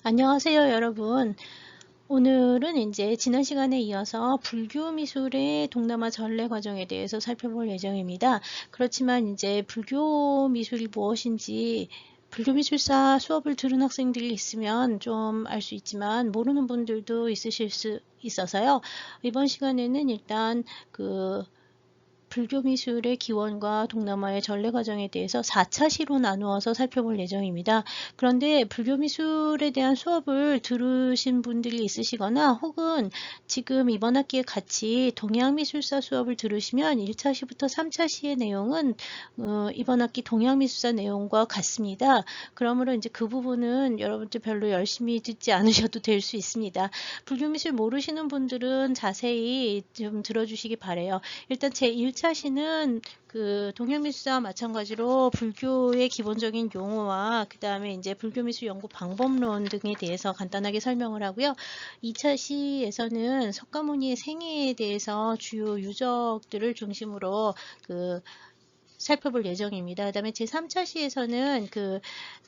안녕하세요, 여러분. 오늘은 이제 지난 시간에 이어서 불교 미술의 동남아 전래 과정에 대해서 살펴볼 예정입니다. 그렇지만 이제 불교 미술이 무엇인지 불교 미술사 수업을 들은 학생들이 있으면 좀 알 수 있지만 모르는 분들도 있으실 수 있어서요. 이번 시간에는 일단 불교 미술의 기원과 동남아의 전래 과정에 대해서 4차 시로 나누어서 살펴볼 예정입니다. 그런데 불교 미술에 대한 수업을 들으신 분들이 있으시거나 혹은 지금 이번 학기에 같이 동양미술사 수업을 들으시면 1차 시부터 3차 시의 내용은 이번 학기 동양미술사 내용과 같습니다. 그러므로 이제 그 부분은 여러분들 별로 열심히 듣지 않으셔도 될 수 있습니다. 불교 미술 모르시는 분들은 자세히 좀 들어주시기 바래요. 일단 제 1차 시는 동양미술사와 마찬가지로 불교의 기본적인 용어와 그 다음에 이제 불교미술 연구 방법론 등에 대해서 간단하게 설명을 하고요. 2차 시에서는 석가모니의 생애에 대해서 주요 유적들을 중심으로 살펴볼 예정입니다. 그 다음에 제3차 시에서는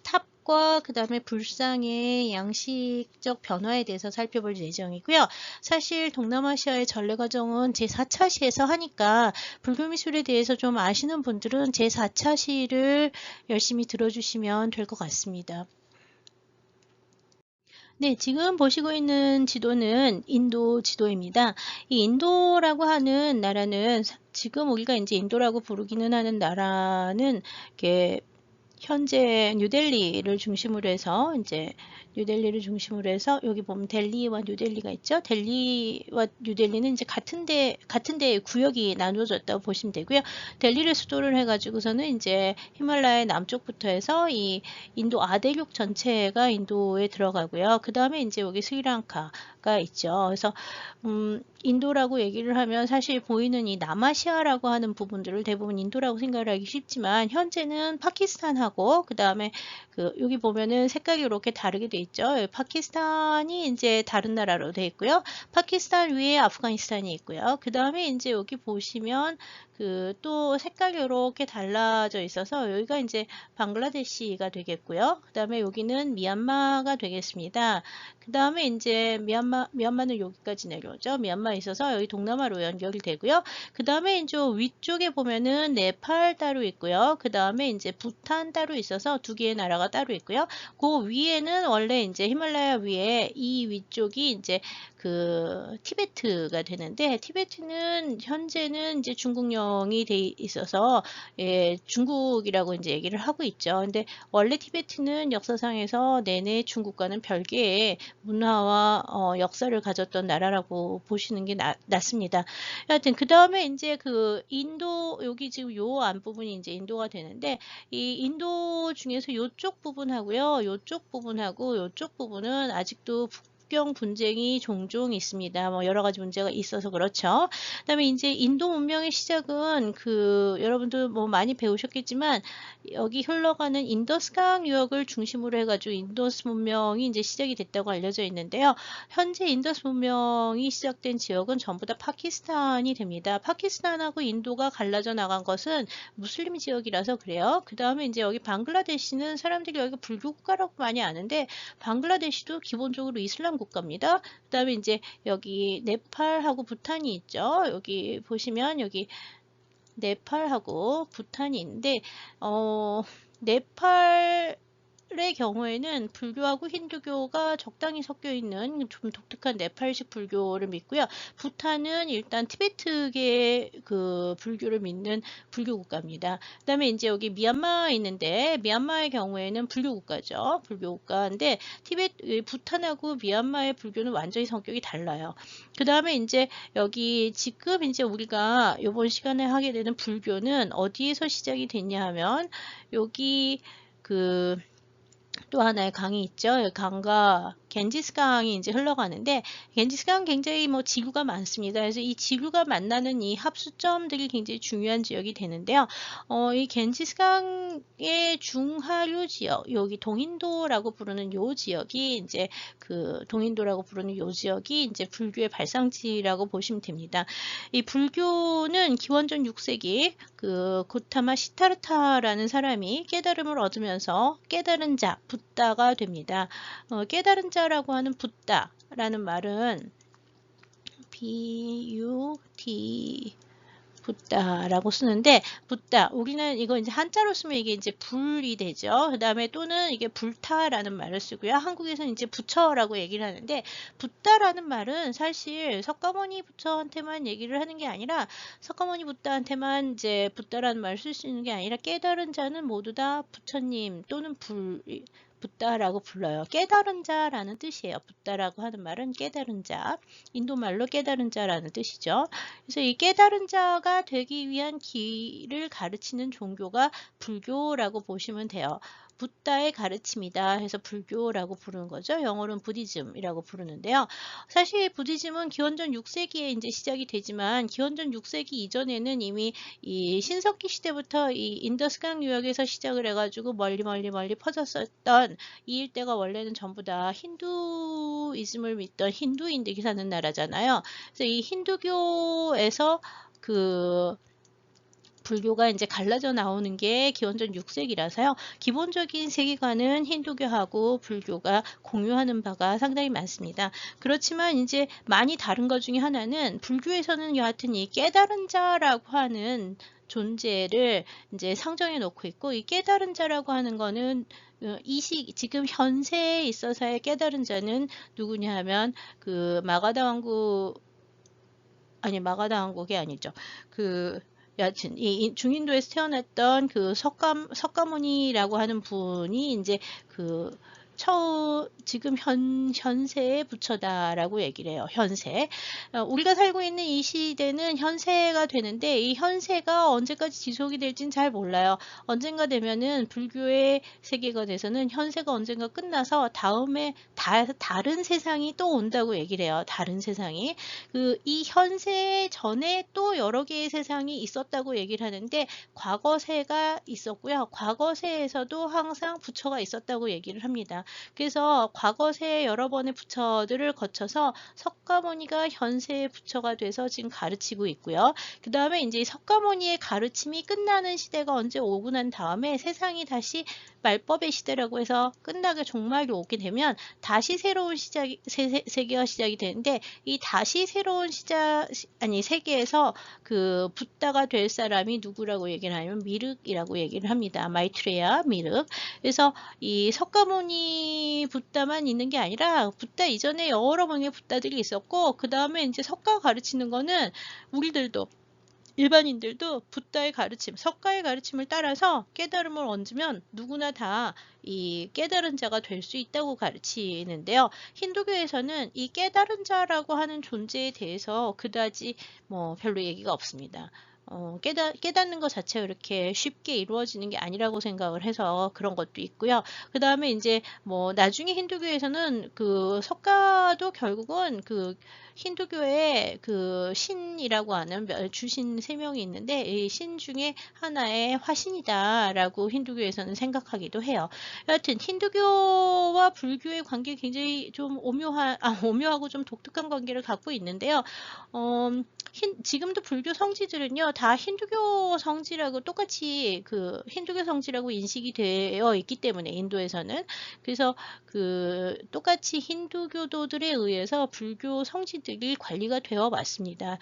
탑과 그 다음에 불상의 양식적 변화에 대해서 살펴볼 예정이고요. 사실 동남아시아의 전래 과정은 제4차 시에서 하니까 불교미술에 대해서 좀 아시는 분들은 제4차 시를 열심히 들어주시면 될 것 같습니다. 네, 지금 보시고 있는 지도는 인도 지도입니다. 이 인도라고 하는 나라는 지금 우리가 이제 인도라고 부르기는 하는 나라는 이렇게 현재 뉴델리를 중심으로 해서 여기 보면 델리와 뉴델리가 있죠. 델리와 뉴델리는 이제 같은 데 구역이 나누어졌다고 보시면 되고요. 델리를 수도를 해가지고서는 이제 히말라야 남쪽부터 해서 이 인도 아대륙 전체가 인도에 들어가고요. 그 다음에 이제 여기 스리랑카가 있죠. 그래서 인도라고 얘기를 하면 사실 보이는 이 남아시아라고 하는 부분들을 대부분 인도라고 생각을 하기 쉽지만 현재는 파키스탄하고 그 다음에 여기 보면은 색깔이 이렇게 다르게 돼 있죠. 파키스탄이 이제 다른 나라로 돼 있고요. 파키스탄 위에 아프가니스탄이 있고요. 그 다음에 이제 여기 보시면 또 색깔이 이렇게 달라져 있어서 여기가 이제 방글라데시가 되겠고요. 그 다음에 여기는 미얀마가 되겠습니다. 그 다음에 이제 미얀마는 여기까지 내려오죠. 미얀마에 있어서 여기 동남아로 연결이 되고요. 그 다음에 이제 위쪽에 보면은 네팔 따로 있고요. 그 다음에 이제 부탄 따로 있어서 두 개의 나라가 따로 있고요. 그 위에는 원래 이제 히말라야 위에 이 위쪽이 이제 티베트가 되는데 티베트는 현재는 이제 중국령이 돼 있어서 중국이라고 이제 얘기를 하고 있죠. 근데 원래 티베트는 역사상에서 내내 중국과는 별개의 문화와 역사를 가졌던 나라라고 보시는 게 낫습니다. 하여튼 그 다음에 이제 인도 여기 지금 요 앞부분이 이제 인도가 되는데 이 인도 중에서 요쪽 부분하고요. 요쪽 부분하고 요쪽 부분은 아직도 국경 분쟁이 종종 있습니다. 뭐 여러 가지 문제가 있어서 그렇죠. 그다음에 이제 인도 문명의 시작은 여러분도 뭐 많이 배우셨겠지만 여기 흘러가는 인더스강 유역을 중심으로 해가지고 인더스 문명이 이제 시작이 됐다고 알려져 있는데요. 현재 인더스 문명이 시작된 지역은 전부 다 파키스탄이 됩니다. 파키스탄하고 인도가 갈라져 나간 것은 무슬림 지역이라서 그래요. 그 다음에 이제 여기 방글라데시는 사람들이 여기 불교 국가라고 많이 아는데 방글라데시도 기본적으로 이슬람 국가입니다. 그 다음에 이제 여기 네팔하고 부탄이 있죠. 여기 보시면 여기 네팔하고 부탄이 있는데 네팔의 경우에는 불교하고 힌두교가 적당히 섞여 있는 좀 독특한 네팔식 불교를 믿고요. 부탄은 일단 티베트계 불교를 믿는 불교 국가입니다. 그 다음에 이제 여기 미얀마 있는데 미얀마의 경우에는 불교 국가죠. 불교 국가인데 부탄하고 미얀마의 불교는 완전히 성격이 달라요. 그 다음에 이제 여기 지금 이제 우리가 이번 시간에 하게 되는 불교는 어디에서 시작이 됐냐 하면 여기 또 하나의 강이 있죠. 강가 겐지스강이 이제 흘러가는데 겐지스강 굉장히 뭐 지구가 많습니다. 그래서 이 지구가 만나는 이 합수점들이 굉장히 중요한 지역이 되는데요. 이 겐지스강의 중하류 지역, 여기 동인도라고 부르는 요 지역이 이제 그 동인도라고 부르는 요 지역이 이제 불교의 발상지라고 보시면 됩니다. 이 불교는 기원전 6세기 그 고타마 시타르타라는 사람이 깨달음을 얻으면서 깨달은 자, 붓다가 됩니다. 깨달은 자라고 하는 붓다라는 말은 B-U-D 붓다라고 쓰는데 붓다 우리는 이거 이제 한자로 쓰면 이게 이제 불이 되죠. 그 다음에 또는 이게 불타라는 말을 쓰고요. 한국에서는 이제 부처라고 얘기를 하는데 붓다라는 말은 사실 석가모니 부처한테만 얘기를 하는 게 아니라 석가모니 붓다한테만 이제 붓다라는 말을 쓸 수 있는 게 아니라 깨달은 자는 모두 다 부처님 또는 붓다라고 불러요. 깨달은 자라는 뜻이에요. 붓다라고 하는 말은 깨달은 자, 인도말로 깨달은 자라는 뜻이죠. 그래서 이 깨달은 자가 되기 위한 길을 가르치는 종교가 불교라고 보시면 돼요. 붓다의 가르침이다 해서 불교라고 부르는 거죠. 영어로는 부디즘이라고 부르는데요. 사실 부디즘은 기원전 6세기에 이제 시작이 되지만 기원전 6세기 이전에는 이미 이 신석기 시대부터 이 인더스강 유역에서 시작을 해가지고 멀리 퍼졌었던 이 일대가 원래는 전부 다 힌두이즘을 믿던 힌두인들이 사는 나라잖아요. 그래서 이 힌두교에서 그 불교가 이제 갈라져 나오는 게 기원전 6세기라서요. 기본적인 세계관은 힌두교하고 불교가 공유하는 바가 상당히 많습니다. 그렇지만 이제 많이 다른 것 중에 하나는 불교에서는 여하튼 이 깨달은 자라고 하는 존재를 이제 상정해 놓고 있고 이 깨달은 자라고 하는 거는 지금 현세에 있어서의 깨달은 자는 누구냐 하면 그 마가다 왕국이 아니죠. 여하튼 이 중인도에서 태어났던 그 석가모니라고 하는 분이 이제 지금 현세의 부처다라고 얘기를 해요. 현세. 우리가 살고 있는 이 시대는 현세가 되는데 이 현세가 언제까지 지속이 될지는 잘 몰라요. 언젠가 되면은 불교의 세계관에서는 현세가 언젠가 끝나서 다음에 다른 세상이 또 온다고 얘기를 해요. 다른 세상이. 이 현세 전에 또 여러 개의 세상이 있었다고 얘기를 하는데 과거세가 있었고요. 과거세에서도 항상 부처가 있었다고 얘기를 합니다. 그래서 과거세 여러 번의 부처들을 거쳐서 석가모니가 현세의 부처가 돼서 지금 가르치고 있고요. 그 다음에 이제 석가모니의 가르침이 끝나는 시대가 언제 오고 난 다음에 세상이 다시 말법의 시대라고 해서 끝나게 종말이 오게 되면 다시 새로운 세계가 시작이 되는데 이 다시 새로운 세계에서 그 붓다가 될 사람이 누구라고 얘기를 하냐면 미륵이라고 얘기를 합니다. 마이트레야 미륵. 그래서 이 석가모니 붓다만 있는 게 아니라 붓다 이전에 여러 명의 붓다들이 있었고 그 다음에 이제 석가 가르치는 거는 우리들도 일반인들도 붓다의 가르침, 석가의 가르침을 따라서 깨달음을 얻으면 누구나 다 이 깨달은 자가 될 수 있다고 가르치는데요. 힌두교에서는 이 깨달은 자라고 하는 존재에 대해서 그다지 뭐 별로 얘기가 없습니다. 깨닫는 것 자체가 이렇게 쉽게 이루어지는 게 아니라고 생각을 해서 그런 것도 있고요. 그 다음에 이제 뭐 나중에 힌두교에서는 그 석가도 결국은 그 힌두교의 그 신이라고 하는 주신 3명이 있는데 이 신 중에 하나의 화신이다라고 힌두교에서는 생각하기도 해요. 여하튼 힌두교와 불교의 관계 굉장히 좀 오묘하고 좀 독특한 관계를 갖고 있는데요. 지금도 불교 성지들은요, 다 힌두교 성지라고 똑같이 그 힌두교 성지라고 인식이 되어 있기 때문에 인도에서는 그래서 똑같이 힌두교도들에 의해서 불교 성지들이 관리가 되어 왔습니다.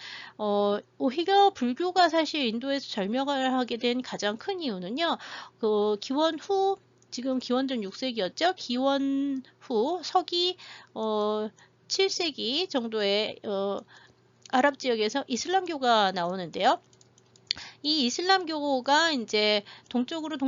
오히려 불교가 사실 인도에서 절명을 하게 된 가장 큰 이유는요, 기원 후 지금 기원전 6세기였죠. 기원 후 서기 7세기 정도의 아랍 지역에서 이슬람교가 나오는데요. 이 이슬람교가 이제 동쪽으로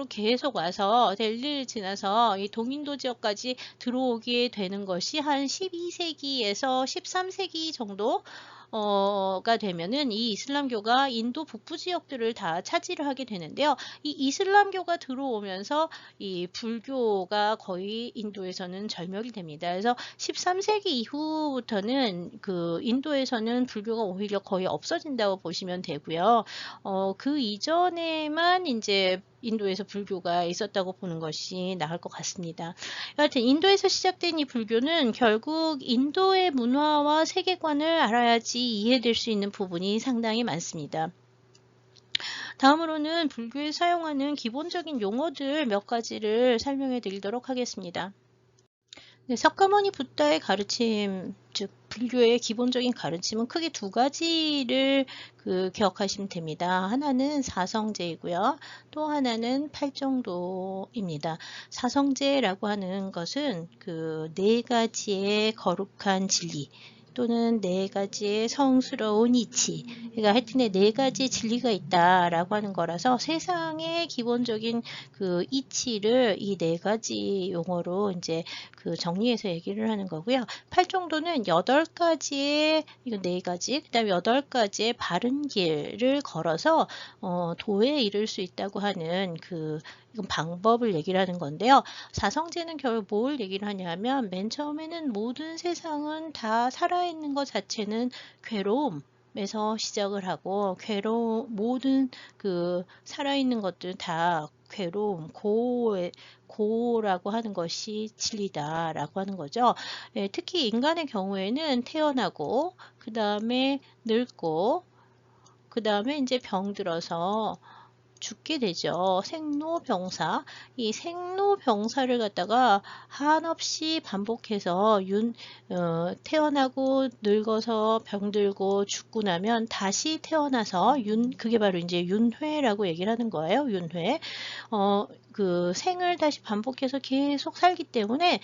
계속 와서 델리를 지나서 이 동인도 지역까지 들어오게 되는 것이 한 12세기에서 13세기 정도 가 되면은 이 이슬람교가 인도 북부 지역들을 다 차지를 하게 되는데요. 이 이슬람교가 들어오면서 이 불교가 거의 인도에서는 절멸이 됩니다. 그래서 13세기 이후부터는 그 인도에서는 불교가 오히려 거의 없어진다고 보시면 되고요. 그 이전에만 이제 인도에서 불교가 있었다고 보는 것이 나을 것 같습니다. 여하튼 인도에서 시작된 이 불교는 결국 인도의 문화와 세계관을 알아야지 이해될 수 있는 부분이 상당히 많습니다. 다음으로는 불교에 사용하는 기본적인 용어들 몇 가지를 설명해 드리도록 하겠습니다. 네, 석가모니 붓다의 가르침, 즉 불교의 기본적인 가르침은 크게 두 가지를 기억하시면 됩니다. 하나는 사성제이고요. 또 하나는 팔정도입니다. 사성제라고 하는 것은 그 네 가지의 거룩한 진리 또는 네 가지의 성스러운 이치, 그러니까 하여튼에 네 가지 진리가 있다라고 하는 거라서 세상의 기본적인 그 이치를 이 네 가지 용어로 이제 정리해서 얘기를 하는 거고요. 팔정도는 8가지의, 이건 4가지, 그 다음에 8가지의 바른 길을 걸어서 도에 이를 수 있다고 하는 이건 방법을 얘기를 하는 건데요. 사성제는 결국 뭘 얘기를 하냐면 맨 처음에는 모든 세상은 다 살아있는 것 자체는 괴로움에서 시작을 하고 모든 살아있는 것들은 다 괴로움, 고라고 하는 것이 진리다라고 하는 거죠. 예, 특히 인간의 경우에는 태어나고 그 다음에 늙고 그 다음에 이제 병들어서 죽게 되죠. 생로병사. 이 생로병사를 갖다가 한없이 반복해서 태어나고 늙어서 병들고 죽고 나면 다시 태어나서 그게 바로 이제 윤회라고 얘기를 하는 거예요. 윤회. 생을 다시 반복해서 계속 살기 때문에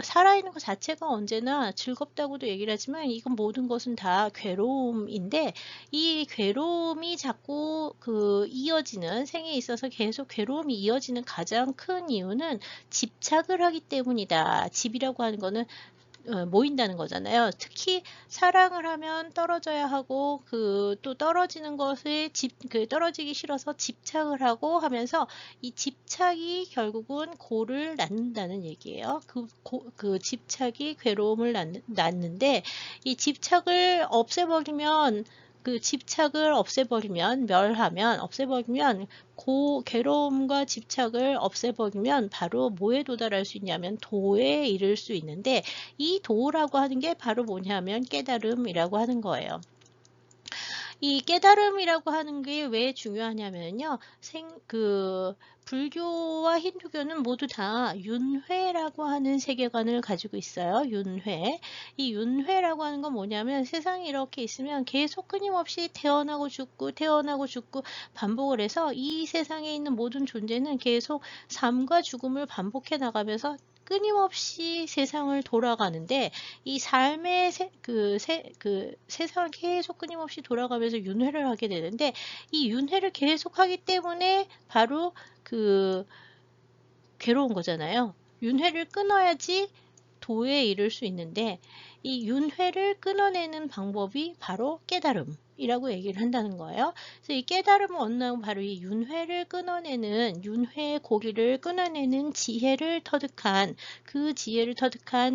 살아있는 것 자체가 언제나 즐겁다고도 얘기를 하지만 이건 모든 것은 다 괴로움인데 이 괴로움이 자꾸 이어지는 생에 있어서 계속 괴로움이 이어지는 가장 큰 이유는 집착을 하기 때문이다. 집이라고 하는 거는 모인다는 거잖아요. 특히 사랑을 하면 떨어져야 하고 또 떨어지는 것에 떨어지기 싫어서 집착을 하고 하면서 이 집착이 결국은 고를 낳는다는 얘기예요. 그 집착이 괴로움을 낳는데 이 집착을 없애버리면 없애버리면 괴로움과 집착을 없애버리면 바로 뭐에 도달할 수 있냐면 도에 이를 수 있는데 이 도라고 하는 게 바로 뭐냐면 깨달음이라고 하는 거예요. 이 깨달음이라고 하는 게 왜 중요하냐면요. 불교와 힌두교는 모두 다 윤회라고 하는 세계관을 가지고 있어요. 윤회. 이 윤회라고 하는 건 뭐냐면 세상이 이렇게 있으면 계속 끊임없이 태어나고 죽고 반복을 해서 이 세상에 있는 모든 존재는 계속 삶과 죽음을 반복해 나가면서 끊임없이 세상을 돌아가는데 이 삶의 세상을 계속 끊임없이 돌아가면서 윤회를 하게 되는데 이 윤회를 계속 하기 때문에 바로 괴로운 거잖아요. 윤회를 끊어야지 도에 이를 수 있는데 이 윤회를 끊어내는 방법이 바로 깨달음이라고 얘기를 한다는 거예요. 그래서 이 깨달음은 얻는 바로 이 윤회의 고리를 끊어내는 지혜를 터득한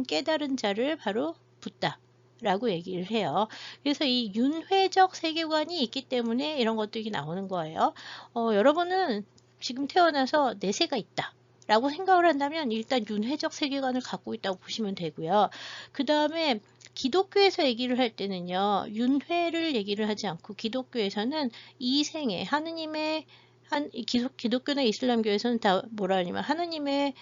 깨달은 자를 바로 붓다. 라고 얘기를 해요. 그래서 이 윤회적 세계관이 있기 때문에 이런 것들이 나오는 거예요. 여러분은 지금 태어나서 내세가 있다. 라고 생각을 한다면 일단 윤회적 세계관을 갖고 있다고 보시면 되고요. 그 다음에 기독교에서 얘기를 할 때는요. 윤회를 얘기를 하지 않고 기독교에서는 이 생에 하느님의 기독교나 이슬람교에서는 다 뭐라 하냐면 하느님의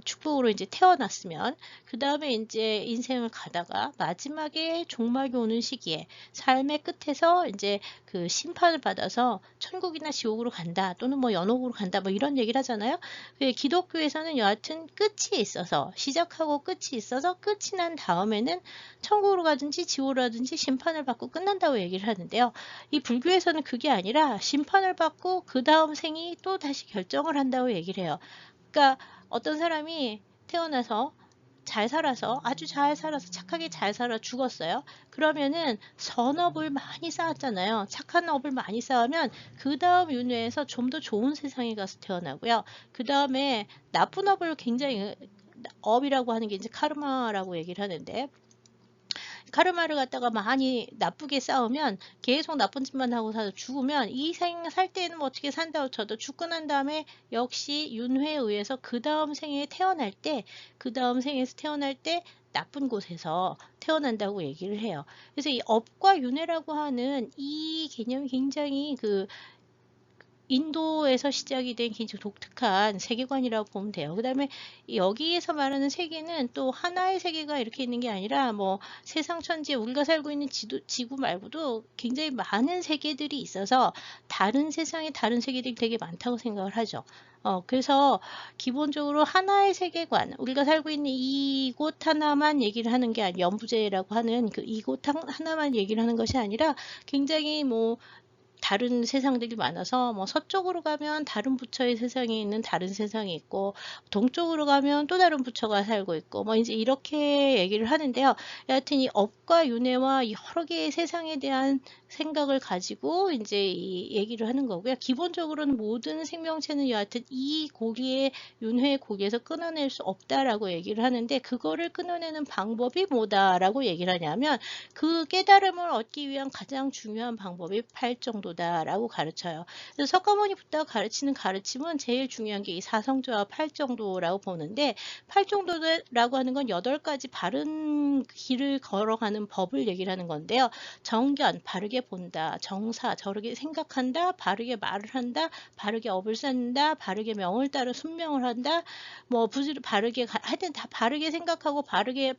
축복으로 이제 태어났으면 그 다음에 이제 인생을 가다가 마지막에 종말이 오는 시기에 삶의 끝에서 이제 심판을 받아서 천국이나 지옥으로 간다 또는 뭐 연옥으로 간다 뭐 이런 얘기를 하잖아요. 기독교에서는 여하튼 끝이 있어서 시작하고 끝이 있어서 끝이 난 다음에는 천국으로 가든지 지옥으로 가든지 심판을 받고 끝난다고 얘기를 하는데요. 이 불교에서는 그게 아니라 심판을 받고 그 다음 생이 또 다시 결정을 한다고 얘기를 해요. 그러니까 어떤 사람이 태어나서 잘 살아서, 아주 잘 살아서, 착하게 잘 살아 죽었어요. 그러면은 선업을 많이 쌓았잖아요. 착한 업을 많이 쌓으면 그 다음 윤회에서 좀 더 좋은 세상에 가서 태어나고요. 그 다음에 나쁜 업을 굉장히, 업이라고 하는 게 이제 카르마라고 얘기를 하는데, 카르마를 갖다가 많이 나쁘게 싸우면 계속 나쁜 짓만 하고 살아 죽으면 이 생 살 때는 뭐 어떻게 산다고 쳐도 죽고 난 다음에 역시 윤회에 의해서 그 다음 생에 태어날 때, 그 다음 생에서 태어날 때 나쁜 곳에서 태어난다고 얘기를 해요. 그래서 이 업과 윤회라고 하는 이 개념이 굉장히 그 인도에서 시작이 된 굉장히 독특한 세계관이라고 보면 돼요. 그 다음에 여기에서 말하는 세계는 또 하나의 세계가 이렇게 있는 게 아니라 뭐 세상 천지에 우리가 살고 있는 지구 말고도 굉장히 많은 세계들이 있어서 다른 세상에 다른 세계들이 되게 많다고 생각을 하죠. 그래서 기본적으로 하나의 세계관, 우리가 살고 있는 이곳 하나만 얘기를 하는 게 아니라 연부제라고 하는 그 이곳 하나만 얘기를 하는 것이 아니라 굉장히 뭐 다른 세상들이 많아서 뭐 서쪽으로 가면 다른 부처의 세상이 있는 다른 세상이 있고 동쪽으로 가면 또 다른 부처가 살고 있고 뭐 이제 이렇게 얘기를 하는데요. 여하튼 이 업과 윤회와 여러 개의 세상에 대한 생각을 가지고 이제 이 얘기를 하는 거고요. 기본적으로는 모든 생명체는 여하튼 이 고리의 윤회의 고리에서 끊어낼 수 없다라고 얘기를 하는데 그거를 끊어내는 방법이 뭐다라고 얘기를 하냐면 그 깨달음을 얻기 위한 가장 중요한 방법이 팔정도다라고 가르쳐요. 그래서 석가모니 부다가 가르치는 가르침은 제일 중요한 게 이 사성조와 팔정도라고 보는데 팔정도라고 하는 건 8가지 바른 길을 걸어가는 법을 얘기를 하는 건데요. 정견, 바르게 본다. 정사, 저르게 생각한다. 바르게 말을 한다. 바르게 업을 쌓는다. 바르게 명을 따라 순명을 한다. 뭐 바르게 하여튼 다 바르게 생각하고 바르게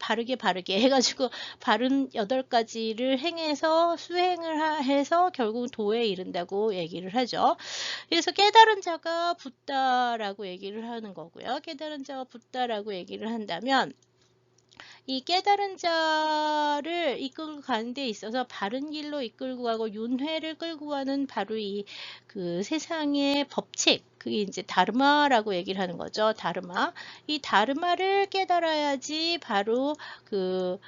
해가지고 바른 8가지를 행해서 수행을 해서 결국 도에 이른다고 얘기를 하죠. 그래서 깨달은 자가 붓다라고 얘기를 하는 거고요. 깨달은 자가 붓다라고 얘기를 한다면 이 깨달은 자를 이끌고 가는 데 있어서 바른 길로 이끌고 가고 윤회를 끌고 가는 바로 이 그 세상의 법칙, 그게 이제 다르마라고 얘기를 하는 거죠. 다르마. 이 다르마를 깨달아야지 바로 그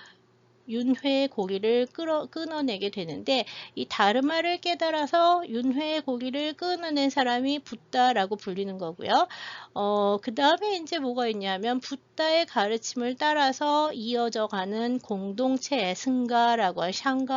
윤회의 고리를 끊어내게 되는데 이 다르마를 깨달아서 윤회의 고리를 끊어낸 사람이 붓다라고 불리는 거고요. 그 다음에 이제 뭐가 있냐면 붓다의 가르침을 따라서 이어져 가는 공동체 승가라고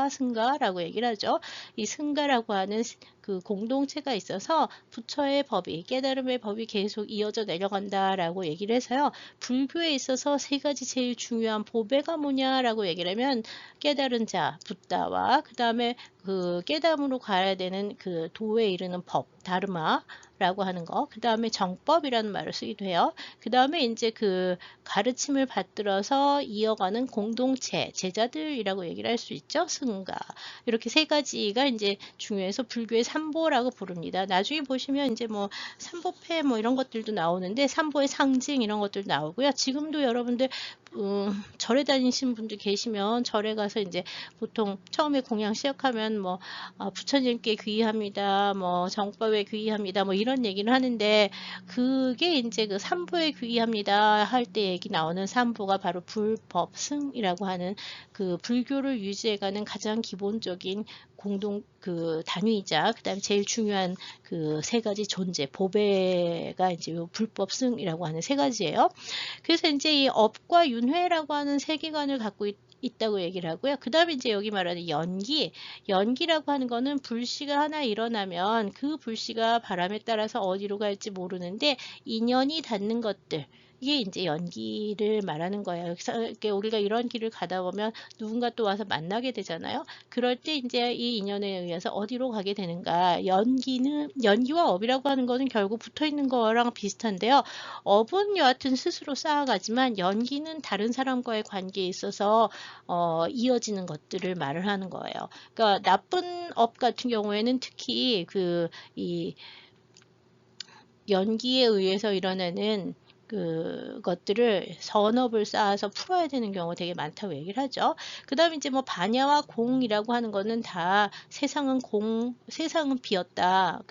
승가라고 얘기를 하죠. 이 승가라고 하는 그 공동체가 있어서 부처의 법이 깨달음의 법이 계속 이어져 내려간다라고 얘기를 해서요. 불교에 있어서 3가지 제일 중요한 보배가 뭐냐라고 얘기를 하면 깨달은 자 붓다와 그 다음에 그 깨달음으로 가야 되는 그 도에 이르는 법 다르마라고 하는 거, 그 다음에 정법이라는 말을 쓰기도 해요. 그 다음에 이제 그 가르침을 받들어서 이어가는 공동체, 제자들이라고 얘기를 할 수 있죠. 승가. 이렇게 3가지가 이제 중요해서 불교의 삼보라고 부릅니다. 나중에 보시면 이제 뭐 삼보패 뭐 이런 것들도 나오는데 삼보의 상징 이런 것들도 나오고요. 지금도 여러분들 절에 다니시는 분들 계시면 절에 가서 이제 보통 처음에 공양 시작하면 뭐 부처님께 귀의합니다. 뭐 정법에 귀의합니다. 뭐 이런 얘기를 하는데 그게 이제 그 삼보에 귀의합니다 할 때 얘기 나오는 삼보가 바로 불법승이라고 하는 그 불교를 유지해가는 가장 기본적인 공동 그 단위이자 그다음에 제일 중요한 그 3가지 존재 보배가 이제 불법승이라고 하는 3가지예요. 그래서 이제 이 업과 윤회라고 하는 세계관을 갖고 있다고 얘기를 하고요. 그 다음에 이제 여기 말하는 연기라고 하는 거는 불씨가 하나 일어나면 그 불씨가 바람에 따라서 어디로 갈지 모르는데 인연이 닿는 것들, 이게 이제 연기를 말하는 거예요. 그래서 우리가 이런 길을 가다 보면 누군가 또 와서 만나게 되잖아요. 그럴 때 이제 이 인연에 의해서 어디로 가게 되는가. 연기와 업이라고 하는 거는 결국 붙어 있는 거랑 비슷한데요. 업은 여하튼 스스로 쌓아가지만 연기는 다른 사람과의 관계에 있어서 이어지는 것들을 말을 하는 거예요. 그러니까 나쁜 업 같은 경우에는 특히 이 연기에 의해서 일어나는 그것들을 선업을 쌓아서 풀어야 되는 경우가 되게 많다고 얘기를 하죠. 그 다음에 이제 뭐 반야와 공이라고 하는 거는 다 세상은 세상은 비었다.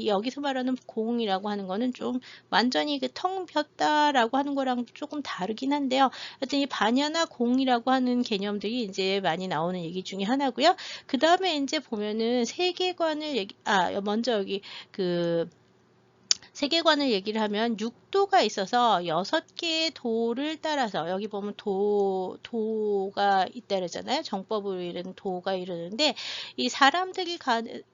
여기서 말하는 공이라고 하는 거는 좀 완전히 그 텅 비었다라고 하는 거랑 조금 다르긴 한데요. 하여튼 이 반야나 공이라고 하는 개념들이 이제 많이 나오는 얘기 중에 하나고요. 그 다음에 이제 보면은 세계관을 먼저 여기 세계관을 얘기를 하면 6도가 있어서 6개의 도를 따라서 여기 보면 도가 있다 그러잖아요. 정법으로 이르는 도가 이르는데 이 사람들이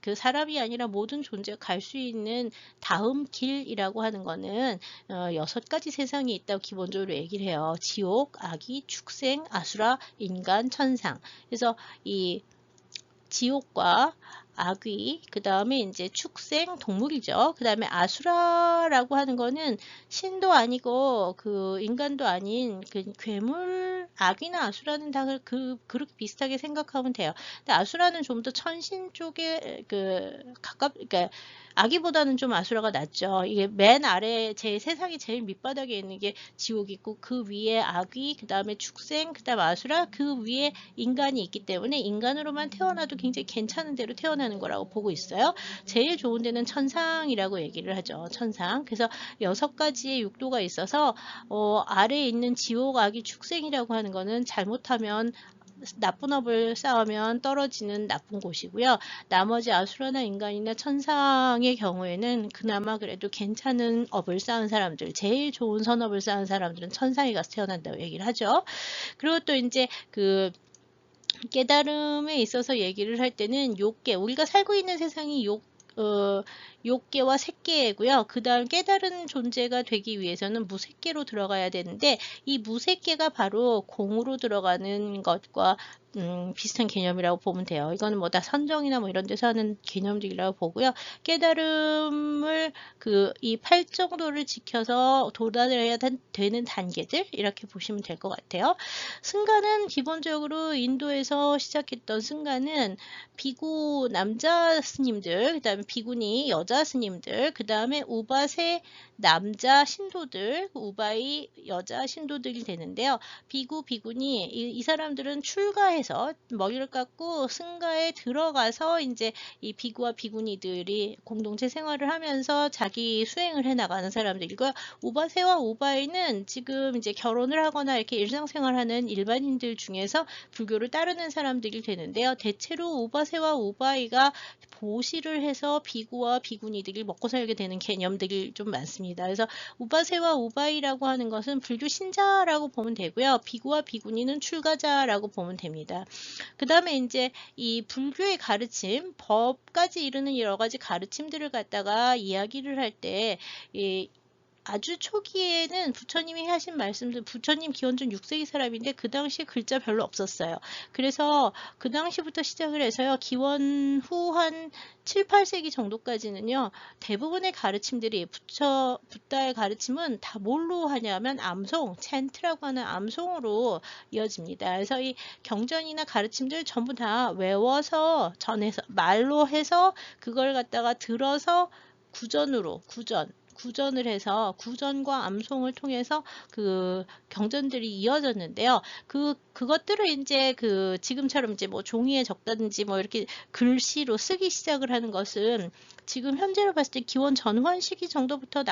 그 사람이 아니라 모든 존재가 갈 수 있는 다음 길이라고 하는 거는 6가지 세상이 있다고 기본적으로 얘기를 해요. 지옥, 악이, 축생, 아수라, 인간, 천상. 그래서 이 지옥과 악귀, 그 다음에 이제 축생, 동물이죠. 그 다음에 아수라라고 하는 거는 신도 아니고 그 인간도 아닌 그 괴물, 악귀나 아수라는 다 그렇게 비슷하게 생각하면 돼요. 근데 아수라는 좀 더 천신 쪽에 그러니까 악귀보다는 좀 아수라가 낫죠. 이게 맨 아래 세상이 제일 밑바닥에 있는 게 지옥 있고 그 위에 악귀, 그 다음에 축생, 그 다음 아수라, 그 위에 인간이 있기 때문에 인간으로만 태어나도 굉장히 괜찮은 대로 태어나는 거라고 보고 있어요. 제일 좋은 데는 천상이라고 얘기를 하죠. 천상. 그래서 6가지의 육도가 있어서 아래에 있는 지옥, 악이, 축생이라고 하는 거는 잘못하면 나쁜 업을 쌓으면 떨어지는 나쁜 곳이고요. 나머지 아수라나 인간이나 천상의 경우에는 그나마 그래도 괜찮은 업을 쌓은 사람들, 제일 좋은 선업을 쌓은 사람들은 천상에 가서 태어난다고 얘기를 하죠. 그리고 또 이제 깨달음에 있어서 얘기를 할 때는 욕계, 우리가 살고 있는 세상이 욕계와 색계고요. 그 다음 깨달은 존재가 되기 위해서는 무색계로 들어가야 되는데 이 무색계가 바로 공으로 들어가는 것과 비슷한 개념이라고 보면 돼요. 이거는 뭐 다 선정이나 뭐 이런 데서 하는 개념들이라고 보고요. 깨달음을 이 8정도를 지켜서 도달해야 되는 단계들 이렇게 보시면 될 것 같아요. 승가는 기본적으로 인도에서 시작했던 승가는 비구 남자 스님들, 그 다음에 비구니 여자 스님들, 그 다음에 우바세 남자 신도들, 우바이 여자 신도들이 되는데요. 비구, 비구니 이 사람들은 출가해서 머리를 깎고 승가에 들어가서 이제 이 비구와 비구니들이 공동체 생활을 하면서 자기 수행을 해 나가는 사람들이고요. 우바세와 우바이는 지금 이제 결혼을 하거나 이렇게 일상생활하는 일반인들 중에서 불교를 따르는 사람들이 되는데요. 대체로 우바세와 우바이가 보시를 해서 비구와 비구니들이 먹고 살게 되는 개념들이 좀 많습니다. 그래서 우바세와 우바이라고 하는 것은 불교 신자라고 보면 되고요. 비구와 비구니는 출가자라고 보면 됩니다. 그 다음에 이제 이 불교의 가르침, 법까지 이르는 여러 가지 가르침들을 갖다가 이야기를 할 때 아주 초기에는 부처님이 하신 말씀들, 부처님 기원전 6세기 사람인데 그 당시에 글자 별로 없었어요. 그래서 그 당시부터 시작을 해서요. 기원 후 한 7, 8세기 정도까지는요. 대부분의 가르침들이 붓다의 가르침은 다 뭘로 하냐면 암송, 챈트라고 하는 암송으로 이어집니다. 그래서 이 경전이나 가르침들 전부 다 외워서 전해서 말로 해서 그걸 갖다가 들어서 구전을 해서 구전과 암송을 통해서 그 경전들이 이어졌는데요. 그것들을 이제 지금처럼 이제 뭐 종이에 적다든지 뭐 이렇게 글씨로 쓰기 시작을 하는 것은 지금 현재로 봤을 때 기원 전환 시기 정도부터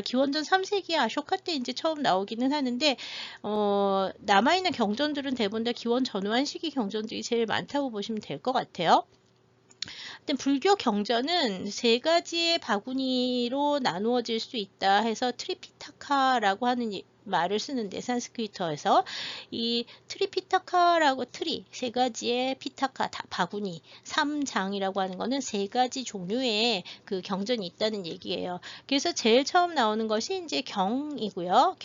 기원전 3세기 아쇼카 때 이제 처음 나오기는 하는데 남아있는 경전들은 대부분 다 기원 전환 시기 경전들이 제일 많다고 보시면 될 것 같아요. 불교 경전은 3가지의 바구니로 나누어질 수 있다 해서 트리피타카라고 하는 말을 쓰는데 산스크리트어에서 이 트리피타카라고 3가지의 피타카 바구니 3장이라고 하는 거는 3가지 종류의 그 경전이 있다는 얘기예요. 그래서 제일 처음 나오는 것이 이제 경이고요.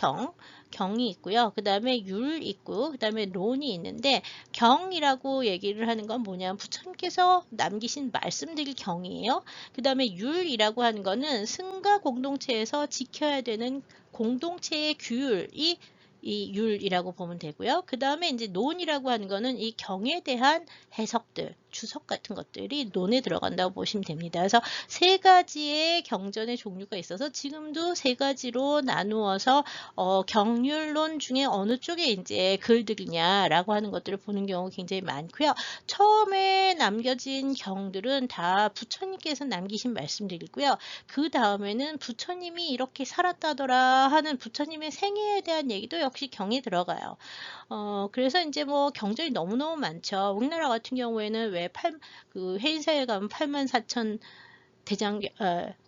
경이 있고요. 그 다음에 율 있고 그 다음에 론이 있는데 경이라고 얘기를 하는 건 뭐냐면 부처님께서 남기신 말씀들이 경이에요. 그 다음에 율이라고 하는 거는 승가 공동체에서 지켜야 되는 공동체의 규율이 이 율이라고 보면 되고요. 그 다음에 이제 논이라고 하는 거는 이 경에 대한 해석들, 주석 같은 것들이 논에 들어간다고 보시면 됩니다. 그래서 세 가지의 경전의 종류가 있어서 지금도 세 가지로 나누어서 경률론 중에 어느 쪽에 이제 글들이냐라고 하는 것들을 보는 경우가 굉장히 많고요. 처음에 남겨진 경들은 다 부처님께서 남기신 말씀들이고요. 그 다음에는 부처님이 이렇게 살았다더라 하는 부처님의 생애에 대한 얘기도 역시 경에 들어가요. 그래서 이제 뭐 경전이 너무너무 많죠. 우리나라 같은 경우에는 왜 그 해인사에 가면 84,000 대장경,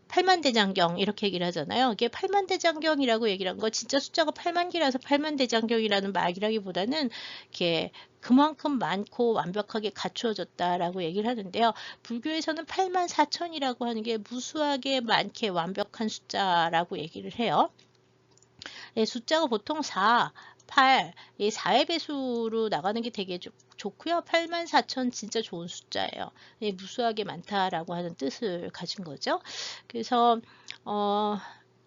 8만 대장경 이렇게 얘기를 하잖아요. 이게 8만 대장경이라고 얘기를 한 거 진짜 숫자가 8만 개라서 8만 대장경이라는 말이라기보다는 이렇게 그만큼 많고 완벽하게 갖추어졌다라고 얘기를 하는데요. 불교에서는 8만 4천이라고 하는 게 무수하게 많게 완벽한 숫자라고 얘기를 해요. 네, 숫자가 보통 4, 8, 이 4의 배수로 나가는 게 되게 좋고요. 8만 4천 진짜 좋은 숫자예요. 네, 무수하게 많다라고 하는 뜻을 가진 거죠. 그래서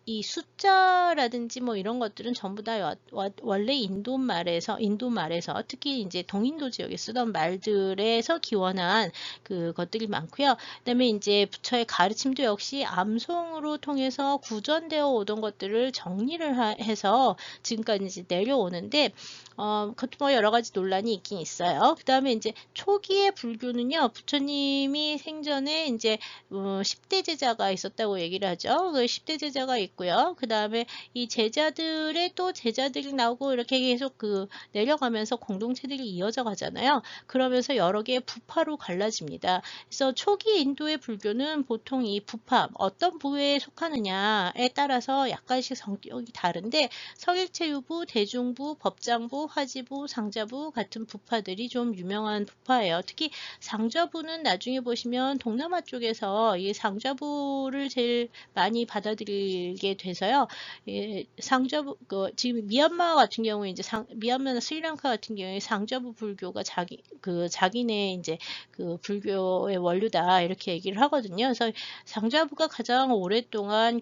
이 숫자라든지 뭐 이런 것들은 전부 다 원래 인도 말에서 특히 이제 동인도 지역에 쓰던 말들에서 기원한 그 것들이 많고요. 그다음에 이제 부처의 가르침도 역시 암송으로 통해서 구전되어 오던 것들을 정리를 해서 지금까지 이제 내려오는데 그것도 뭐 여러 가지 논란이 있긴 있어요. 그 다음에 이제 초기의 불교는요, 부처님이 생전에 이제 10대 제자가 있었다고 얘기를 하죠. 그 10대 제자가 있고요. 그 다음에 이 제자들의 또 제자들이 나오고 이렇게 계속 그 내려가면서 공동체들이 이어져 가잖아요. 그러면서 여러 개의 부파로 갈라집니다. 그래서 초기 인도의 불교는 보통 이 부파, 어떤 부에 속하느냐에 따라서 약간씩 성격이 다른데 서일체유부, 대중부, 법장부, 화지부, 상자부 같은 부파들이 좀 유명한 부파예요. 특히 상자부는 나중에 보시면 동남아 쪽에서 이 상자부를 제일 많이 받아들이게 돼서요. 예, 상자부 지금 미얀마 같은 경우에 이제 미얀마나 스리랑카 같은 경우에 상자부 불교가 자기네 이제 그 불교의 원류다 이렇게 얘기를 하거든요. 그래서 상자부가 가장 오랫동안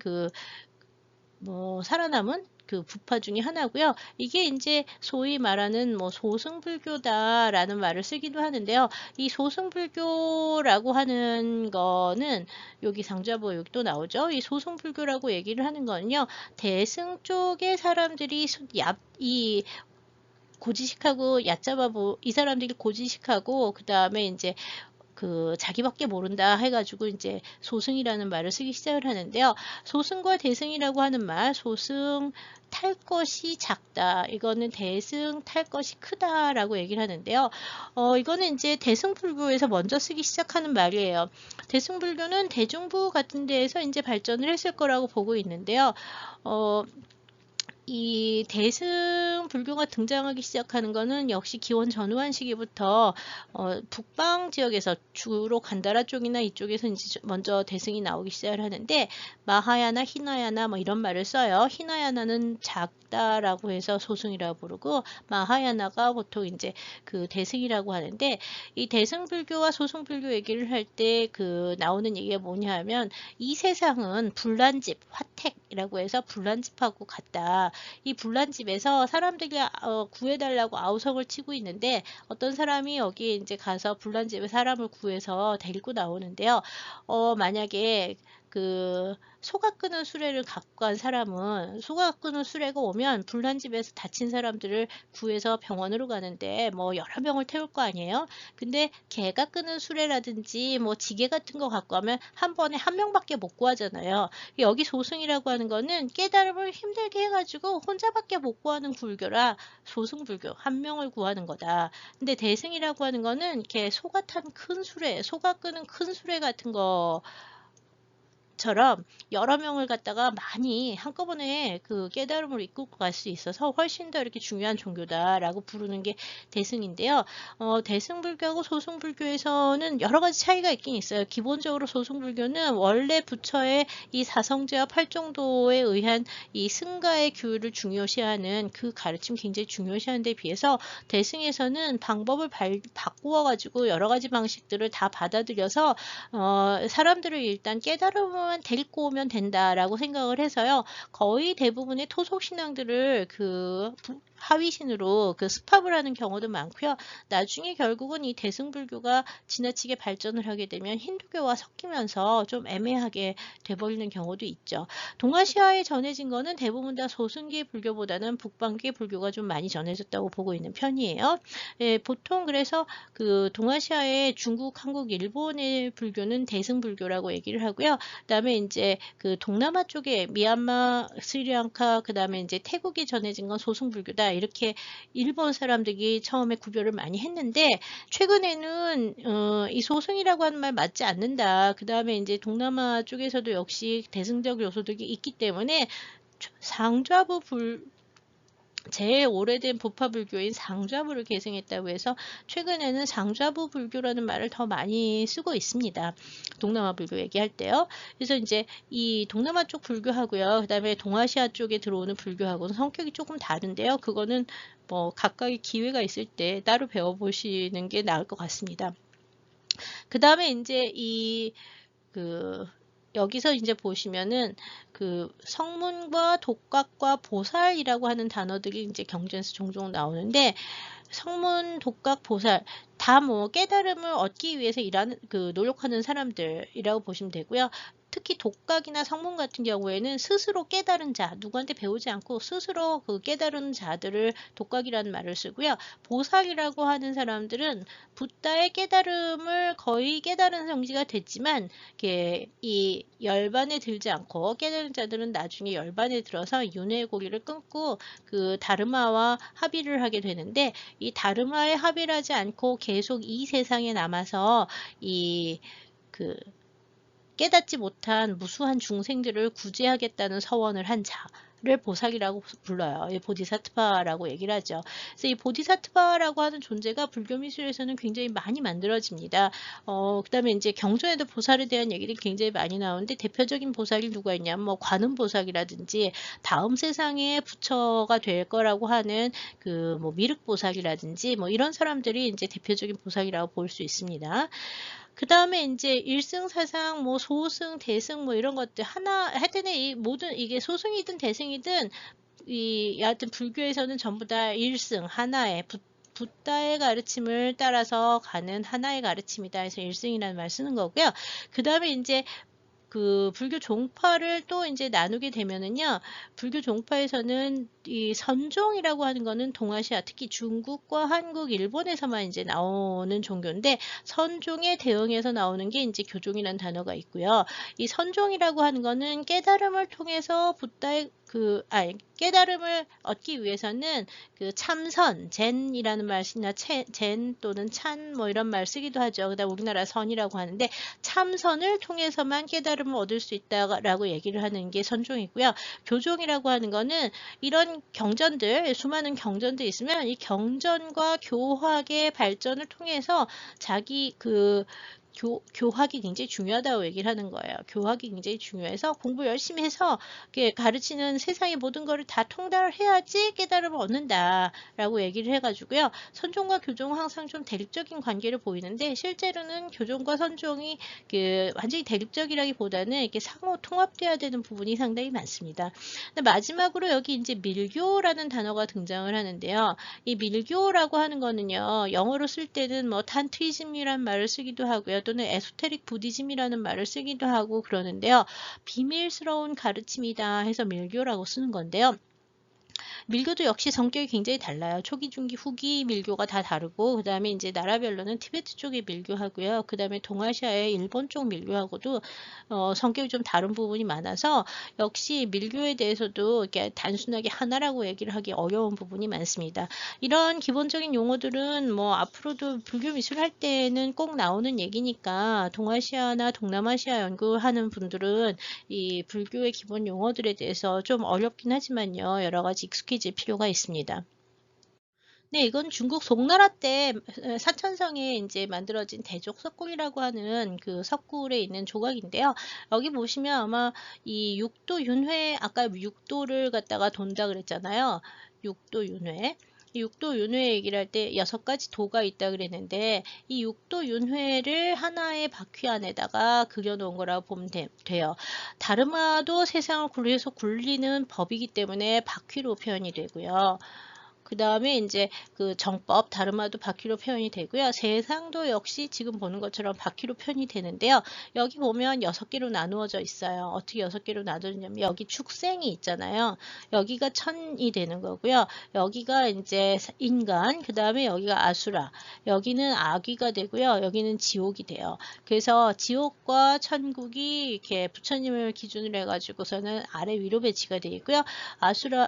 살아남은 그 부파 중에 하나고요. 이게 이제 소위 말하는 뭐 소승불교다라는 말을 쓰기도 하는데요. 이 소승불교라고 하는 거는 여기 상자부 여기 또 나오죠. 이 소승불교라고 얘기를 하는 거는요. 대승 쪽의 사람들이 이 고지식하고 얕잡아보 이 사람들이 고지식하고 그 다음에 이제 자기밖에 모른다 해가지고 이제 소승이라는 말을 쓰기 시작을 하는데요. 소승과 대승이라고 하는 말, 소승 탈 것이 작다. 이거는 대승 탈 것이 크다라고 얘기를 하는데요. 이거는 이제 대승불교에서 먼저 쓰기 시작하는 말이에요. 대승불교는 대중부 같은 데에서 이제 발전을 했을 거라고 보고 있는데요. 이 대승 불교가 등장하기 시작하는 것은 역시 기원 전후한 시기부터 북방 지역에서 주로 간다라 쪽이나 이쪽에서 이제 먼저 대승이 나오기 시작을 하는데 마하야나 히나야나 뭐 이런 말을 써요. 히나야나는 작다라고 해서 소승이라고 부르고 마하야나가 보통 이제 그 대승이라고 하는데 이 대승 불교와 소승 불교 얘기를 할 때 나오는 얘기가 뭐냐 하면 이 세상은 불난집 화택이라고 해서 불난집하고 같다. 이 불난집에서 사람들이 구해달라고 아우성을 치고 있는데 어떤 사람이 여기 이제 가서 불난집에 사람을 구해서 데리고 나오는데요. 만약에 소가 끄는 수레를 갖고 간 사람은 소가 끄는 수레가 오면 불난집에서 다친 사람들을 구해서 병원으로 가는데 뭐 여러 명을 태울 거 아니에요. 근데 개가 끄는 수레라든지 뭐 지게 같은 거 갖고 가면 한 번에 한 명밖에 못 구하잖아요. 여기 소승이라고 하는 거는 깨달음을 힘들게 해가지고 혼자밖에 못 구하는 불교라 소승불교 한 명을 구하는 거다. 근데 대승이라고 하는 거는 이렇게 소가 탄 큰 수레, 소가 끄는 큰 수레 같은 거 처럼 여러 명을 갖다가 많이 한꺼번에 깨달음을 이끌고 갈 수 있어서 훨씬 더 이렇게 중요한 종교다라고 부르는 게 대승인데요. 대승불교하고 소승불교에서는 여러 가지 차이가 있긴 있어요. 기본적으로 소승불교는 원래 부처의 이 사성제와 팔정도에 의한 이 승가의 규율을 중요시하는 그 가르침 굉장히 중요시하는 데 비해서 대승에서는 방법을 바꾸어 가지고 여러 가지 방식들을 다 받아들여서 사람들을 일단 깨달음을 데리고 오면 된다라고 생각을 해서요. 거의 대부분의 토속 신앙들을 하위신으로 그 습합을 하는 경우도 많고요. 나중에 결국은 이 대승불교가 지나치게 발전을 하게 되면 힌두교와 섞이면서 좀 애매하게 돼버리는 경우도 있죠. 동아시아에 전해진 거는 대부분 다 소승기 불교보다는 북방기 불교가 좀 많이 전해졌다고 보고 있는 편이에요. 예, 보통 그래서 그 동아시아의 중국, 한국, 일본의 불교는 대승불교라고 얘기를 하고요. 그다음에 이제 그 동남아 쪽에 미얀마, 스리랑카, 그다음에 이제 태국이 전해진 건 소승불교다. 이렇게 일본 사람들이 처음에 구별을 많이 했는데 최근에는 이 소승이라고 하는 말 맞지 않는다. 그다음에 이제 동남아 쪽에서도 역시 대승적 요소들이 있기 때문에 상좌부 제일 오래된 부파 불교인 상좌부를 계승했다고 해서 최근에는 상좌부 불교라는 말을 더 많이 쓰고 있습니다. 동남아 불교 얘기할 때요. 그래서 이제 이 동남아 쪽 불교하고요. 그다음에 동아시아 쪽에 들어오는 불교하고는 성격이 조금 다른데요. 그거는 뭐 각각의 기회가 있을 때 따로 배워보시는 게 나을 것 같습니다. 그 다음에 이제 여기서 이제 보시면은 그 성문과 독각과 보살이라고 하는 단어들이 이제 경전에서 종종 나오는데 성문, 독각, 보살 다 뭐 깨달음을 얻기 위해서 노력하는 사람들이라고 보시면 되고요. 특히 독각이나 성문 같은 경우에는 스스로 깨달은 자, 누구한테 배우지 않고 스스로 그 깨달은 자들을 독각이라는 말을 쓰고요. 보살이라고 하는 사람들은 붓다의 깨달음을 거의 깨달은 성지가 됐지만 이 열반에 들지 않고 깨달은 자들은 나중에 열반에 들어서 윤회의 고리를 끊고 그 다르마와 합의를 하게 되는데 이 다르마에 합의를 하지 않고 계속 이 세상에 남아서 깨닫지 못한 무수한 중생들을 구제하겠다는 서원을 한 자를 보살이라고 불러요. 보디사트바라고 얘기를 하죠. 그래서 이 보디사트바라고 하는 존재가 불교 미술에서는 굉장히 많이 만들어집니다. 그다음에 이제 경전에도 보살에 대한 얘기들이 굉장히 많이 나오는데 대표적인 보살이 누가 있냐면 뭐 관음보살이라든지 다음 세상에 부처가 될 거라고 하는 그 뭐 미륵보살이라든지 뭐 이런 사람들이 이제 대표적인 보살이라고 볼 수 있습니다. 그 다음에 이제 일승사상, 뭐 소승, 대승, 뭐 이런 것들 하여튼 이게 소승이든 대승이든 여하튼 불교에서는 전부 다 일승, 하나의 붓다의 가르침을 따라서 가는 하나의 가르침이다 해서 일승이라는 말 쓰는 거고요. 그 다음에 이제 그 불교 종파를 또 이제 나누게 되면은요, 불교 종파에서는 이 선종이라고 하는 거는 동아시아, 특히 중국과 한국, 일본에서만 이제 나오는 종교인데, 선종에 대응해서 나오는 게 이제 교종이라는 단어가 있고요. 이 선종이라고 하는 거는 깨달음을 통해서 깨달음을 얻기 위해서는 그 참선, 젠이라는 말이나 젠 또는 찬 뭐 이런 말 쓰기도 하죠. 그다음 우리나라 선이라고 하는데 참선을 통해서만 깨달음을 얻을 수 있다라고 얘기를 하는 게 선종이고요. 교종이라고 하는 거는 이런 수많은 경전들이 있으면 이 경전과 교학의 발전을 통해서 자기 교학이 굉장히 중요하다고 얘기를 하는 거예요. 교학이 굉장히 중요해서 공부 열심히 해서 가르치는 세상의 모든 것을 다 통달을 해야지 깨달음을 얻는다라고 얘기를 해가지고요. 선종과 교종은 항상 좀 대립적인 관계를 보이는데 실제로는 교종과 선종이 완전히 대립적이라기보다는 이렇게 상호 통합돼야 되는 부분이 상당히 많습니다. 근데 마지막으로 여기 이제 밀교라는 단어가 등장을 하는데요. 이 밀교라고 하는 거는요, 영어로 쓸 때는 뭐 탄트리즘이라는 말을 쓰기도 하고요. 또는 에소테릭 부디즘이라는 말을 쓰기도 하고 그러는데요. 비밀스러운 가르침이다 해서 밀교라고 쓰는 건데요. 밀교도 역시 성격이 굉장히 달라요. 초기, 중기, 후기 밀교가 다 다르고 그 다음에 이제 나라별로는 티베트 쪽의 밀교하고요. 그 다음에 동아시아의 일본 쪽 밀교하고도 성격이 좀 다른 부분이 많아서 역시 밀교에 대해서도 이렇게 단순하게 하나라고 얘기를 하기 어려운 부분이 많습니다. 이런 기본적인 용어들은 뭐 앞으로도 불교 미술 할 때는 꼭 나오는 얘기니까 동아시아나 동남아시아 연구하는 분들은 이 불교의 기본 용어들에 대해서 좀 어렵긴 하지만요. 여러 가지 익숙해질 필요가 있습니다. 네, 이건 중국 송나라 때 사천성에 이제 만들어진 대족석굴이라고 하는 그 석굴에 있는 조각인데요. 여기 보시면 아마 이 육도 윤회, 아까 육도를 갖다가 돈다 그랬잖아요. 육도 윤회. 이 육도 윤회 얘기를 할 때 6가지 도가 있다 그랬는데 이 육도 윤회를 하나의 바퀴 안에다가 그려놓은 거라고 보면 돼요. 다르마도 세상을 굴려서 굴리는 법이기 때문에 바퀴로 표현이 되고요. 그 다음에 이제 그 정법, 다르마도 바퀴로 표현이 되고요. 세상도 역시 지금 보는 것처럼 바퀴로 표현이 되는데요. 여기 보면 6개로 나누어져 있어요. 어떻게 6개로 나누냐면 여기 축생이 있잖아요. 여기가 천이 되는 거고요. 여기가 이제 인간, 그 다음에 여기가 아수라, 여기는 아귀가 되고요. 여기는 지옥이 돼요. 그래서 지옥과 천국이 이렇게 부처님을 기준으로 해가지고서는 아래 위로 배치가 되어 있고요. 아수라,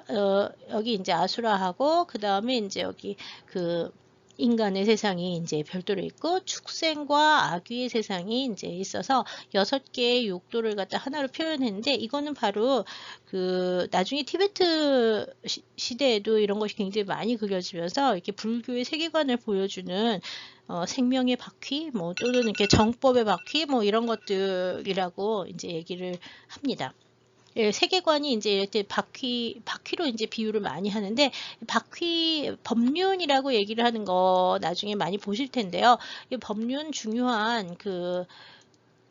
여기 이제 아수라하고, 그 다음에 이제 여기 그 인간의 세상이 이제 별도로 있고, 축생과 아귀의 세상이 이제 있어서 6개의 욕도를 갖다 하나로 표현했는데, 이거는 바로 그 나중에 티베트 시대에도 이런 것이 굉장히 많이 그려지면서 이렇게 불교의 세계관을 보여주는 생명의 바퀴, 뭐 또는 이렇게 정법의 바퀴, 뭐 이런 것들이라고 이제 얘기를 합니다. 예, 세계관이 이제 이렇게 바퀴로 이제 비유를 많이 하는데, 바퀴, 법륜이라고 얘기를 하는 거 나중에 많이 보실 텐데요. 이 법륜 중요한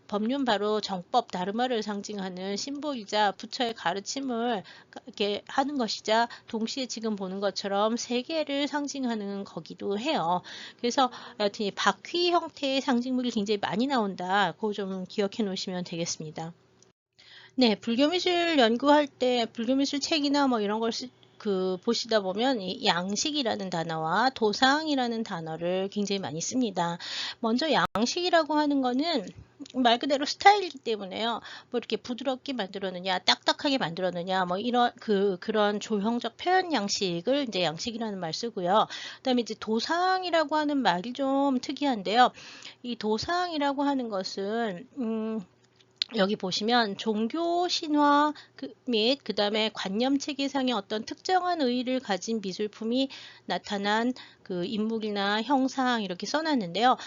법륜 바로 정법, 다르마를 상징하는 심보이자 부처의 가르침을 이렇게 하는 것이자 동시에 지금 보는 것처럼 세계를 상징하는 거기도 해요. 그래서 여하튼 이 바퀴 형태의 상징물이 굉장히 많이 나온다. 그거 좀 기억해 놓으시면 되겠습니다. 네, 불교미술 연구할 때 불교미술 책이나 뭐 이런 걸 보시다 보면 이 양식이라는 단어와 도상이라는 단어를 굉장히 많이 씁니다. 먼저 양식이라고 하는 거는 말 그대로 스타일이기 때문에요. 뭐 이렇게 부드럽게 만들었느냐, 딱딱하게 만들었느냐, 뭐 그런 조형적 표현 양식을 이제 양식이라는 말 쓰고요. 그다음에 이제 도상이라고 하는 말이 좀 특이한데요. 이 도상이라고 하는 것은 여기 보시면 종교 신화 및 그 다음에 관념 체계상의 어떤 특정한 의의를 가진 미술품이 나타난 그 인물이나 형상 이렇게 써놨는데요.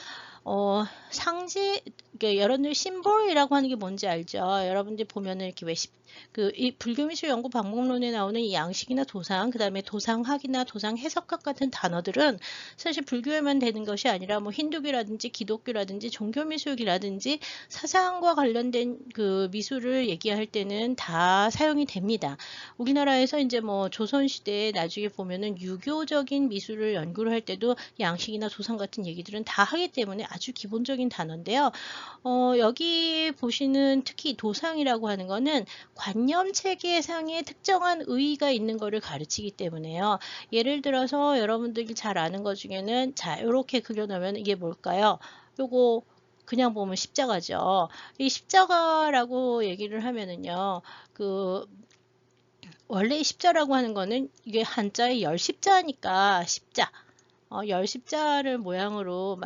여러분들 심볼이라고 하는 게 뭔지 알죠? 여러분들 보면은 이렇게 이 불교미술 연구 방법론에 나오는 이 양식이나 도상, 그 다음에 도상학이나 도상 해석학 같은 단어들은 사실 불교에만 되는 것이 아니라 뭐 힌두교라든지 기독교라든지 종교미술이라든지 사상과 관련된 그 미술을 얘기할 때는 다 사용이 됩니다. 우리나라에서 이제 뭐 조선시대에 나중에 보면은 유교적인 미술을 연구를 할 때도 양식이나 도상 같은 얘기들은 다 하기 때문에 아주 기본적인 단어인데요. 여기 보시는 특히 도상이라고 하는 거는 관념 체계상의 특정한 의의가 있는 것을 가르치기 때문에요. 예를 들어서 여러분들이 잘 아는 것 중에는 자, 이렇게 그려놓으면 이게 뭘까요? 요거 그냥 보면 십자가죠. 이 십자가라고 얘기를 하면은요. 원래 십자라고 하는 거는 이게 한자의 열십자니까 십자. 열십자를 모양으로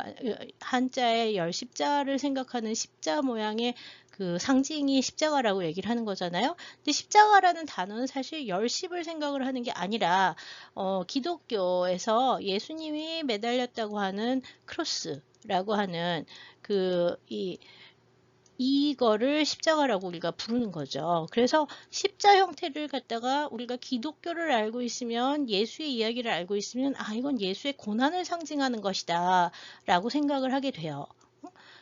한자의 열십자를 생각하는 십자 모양의 그 상징이 십자가라고 얘기를 하는 거잖아요. 근데 십자가라는 단어는 사실 열십을 생각을 하는 게 아니라 기독교에서 예수님이 매달렸다고 하는 크로스라고 하는 이거를 십자가라고 우리가 부르는 거죠. 그래서 십자 형태를 갖다가 우리가 기독교를 알고 있으면 예수의 이야기를 알고 있으면 이건 예수의 고난을 상징하는 것이다 라고 생각을 하게 돼요.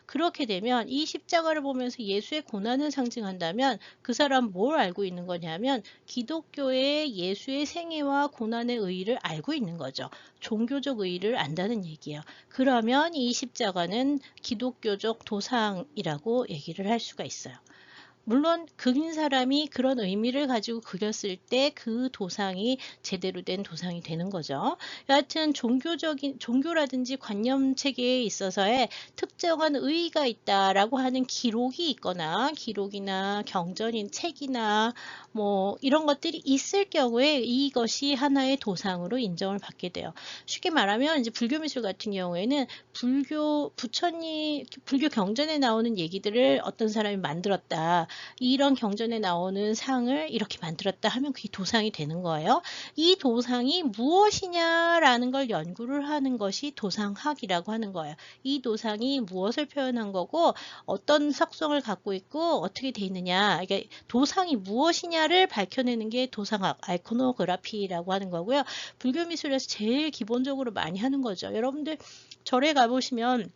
그렇게 되면 이 십자가를 보면서 예수의 고난을 상징한다면 그 사람 뭘 알고 있는 거냐면 기독교의 예수의 생애와 고난의 의의를 알고 있는 거죠. 종교적 의의를 안다는 얘기예요. 그러면 이 십자가는 기독교적 도상이라고 얘기를 할 수가 있어요. 물론 그린 사람이 그런 의미를 가지고 그렸을 때 그 도상이 제대로 된 도상이 되는 거죠. 여하튼 종교라든지 관념 체계에 있어서의 특정한 의의가 있다라고 하는 기록이나 경전인 책이나 뭐 이런 것들이 있을 경우에 이것이 하나의 도상으로 인정을 받게 돼요. 쉽게 말하면 이제 불교 미술 같은 경우에는 불교 경전에 나오는 얘기들을 어떤 사람이 만들었다. 이런 경전에 나오는 상을 이렇게 만들었다 하면 그게 도상이 되는 거예요. 이 도상이 무엇이냐라는 걸 연구를 하는 것이 도상학이라고 하는 거예요. 이 도상이 무엇을 표현한 거고 어떤 속성을 갖고 있고 어떻게 돼 있느냐. 그러니까 도상이 무엇이냐를 밝혀내는 게 도상학, 아이코노그라피라고 하는 거고요. 불교 미술에서 제일 기본적으로 많이 하는 거죠. 여러분들 절에 가보시면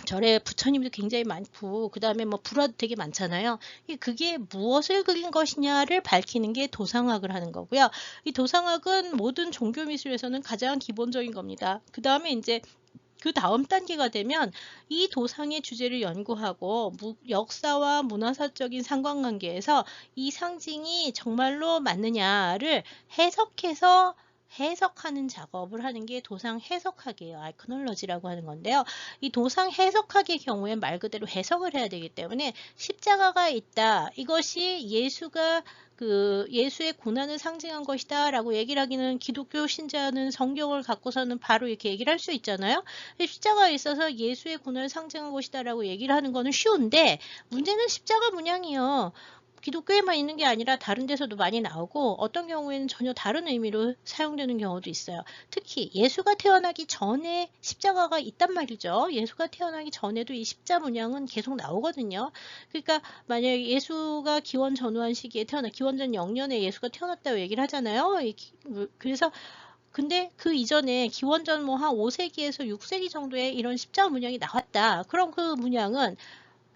절에 부처님도 굉장히 많고 그 다음에 뭐 불화도 되게 많잖아요. 그게 무엇을 그린 것이냐를 밝히는 게 도상학을 하는 거고요. 이 도상학은 모든 종교 미술에서는 가장 기본적인 겁니다. 그 다음에 이제 그 다음 단계가 되면 이 도상의 주제를 연구하고 역사와 문화사적인 상관관계에서 이 상징이 정말로 맞느냐를 해석해서 해석하는 작업을 하는 게 도상 해석학이에요. 아이코놀로지라고 하는 건데요. 이 도상 해석학의 경우에 말 그대로 해석을 해야 되기 때문에 십자가가 있다. 이것이 예수의 고난을 상징한 것이다 라고 얘기를 하기는 기독교 신자는 성경을 갖고서는 바로 이렇게 얘기를 할 수 있잖아요. 십자가가 있어서 예수의 고난을 상징한 것이다 라고 얘기를 하는 거는 쉬운데 문제는 십자가 문양이요. 기독교에만 있는 게 아니라 다른 데서도 많이 나오고 어떤 경우에는 전혀 다른 의미로 사용되는 경우도 있어요. 특히 예수가 태어나기 전에 십자가가 있단 말이죠. 예수가 태어나기 전에도 이 십자 문양은 계속 나오거든요. 그러니까 만약에 예수가 기원 전후한 시기에 기원전 0년에 예수가 태어났다고 얘기를 하잖아요. 그래서 근데 그 이전에 기원전 뭐 한 5세기에서 6세기 정도에 이런 십자 문양이 나왔다. 그럼 그 문양은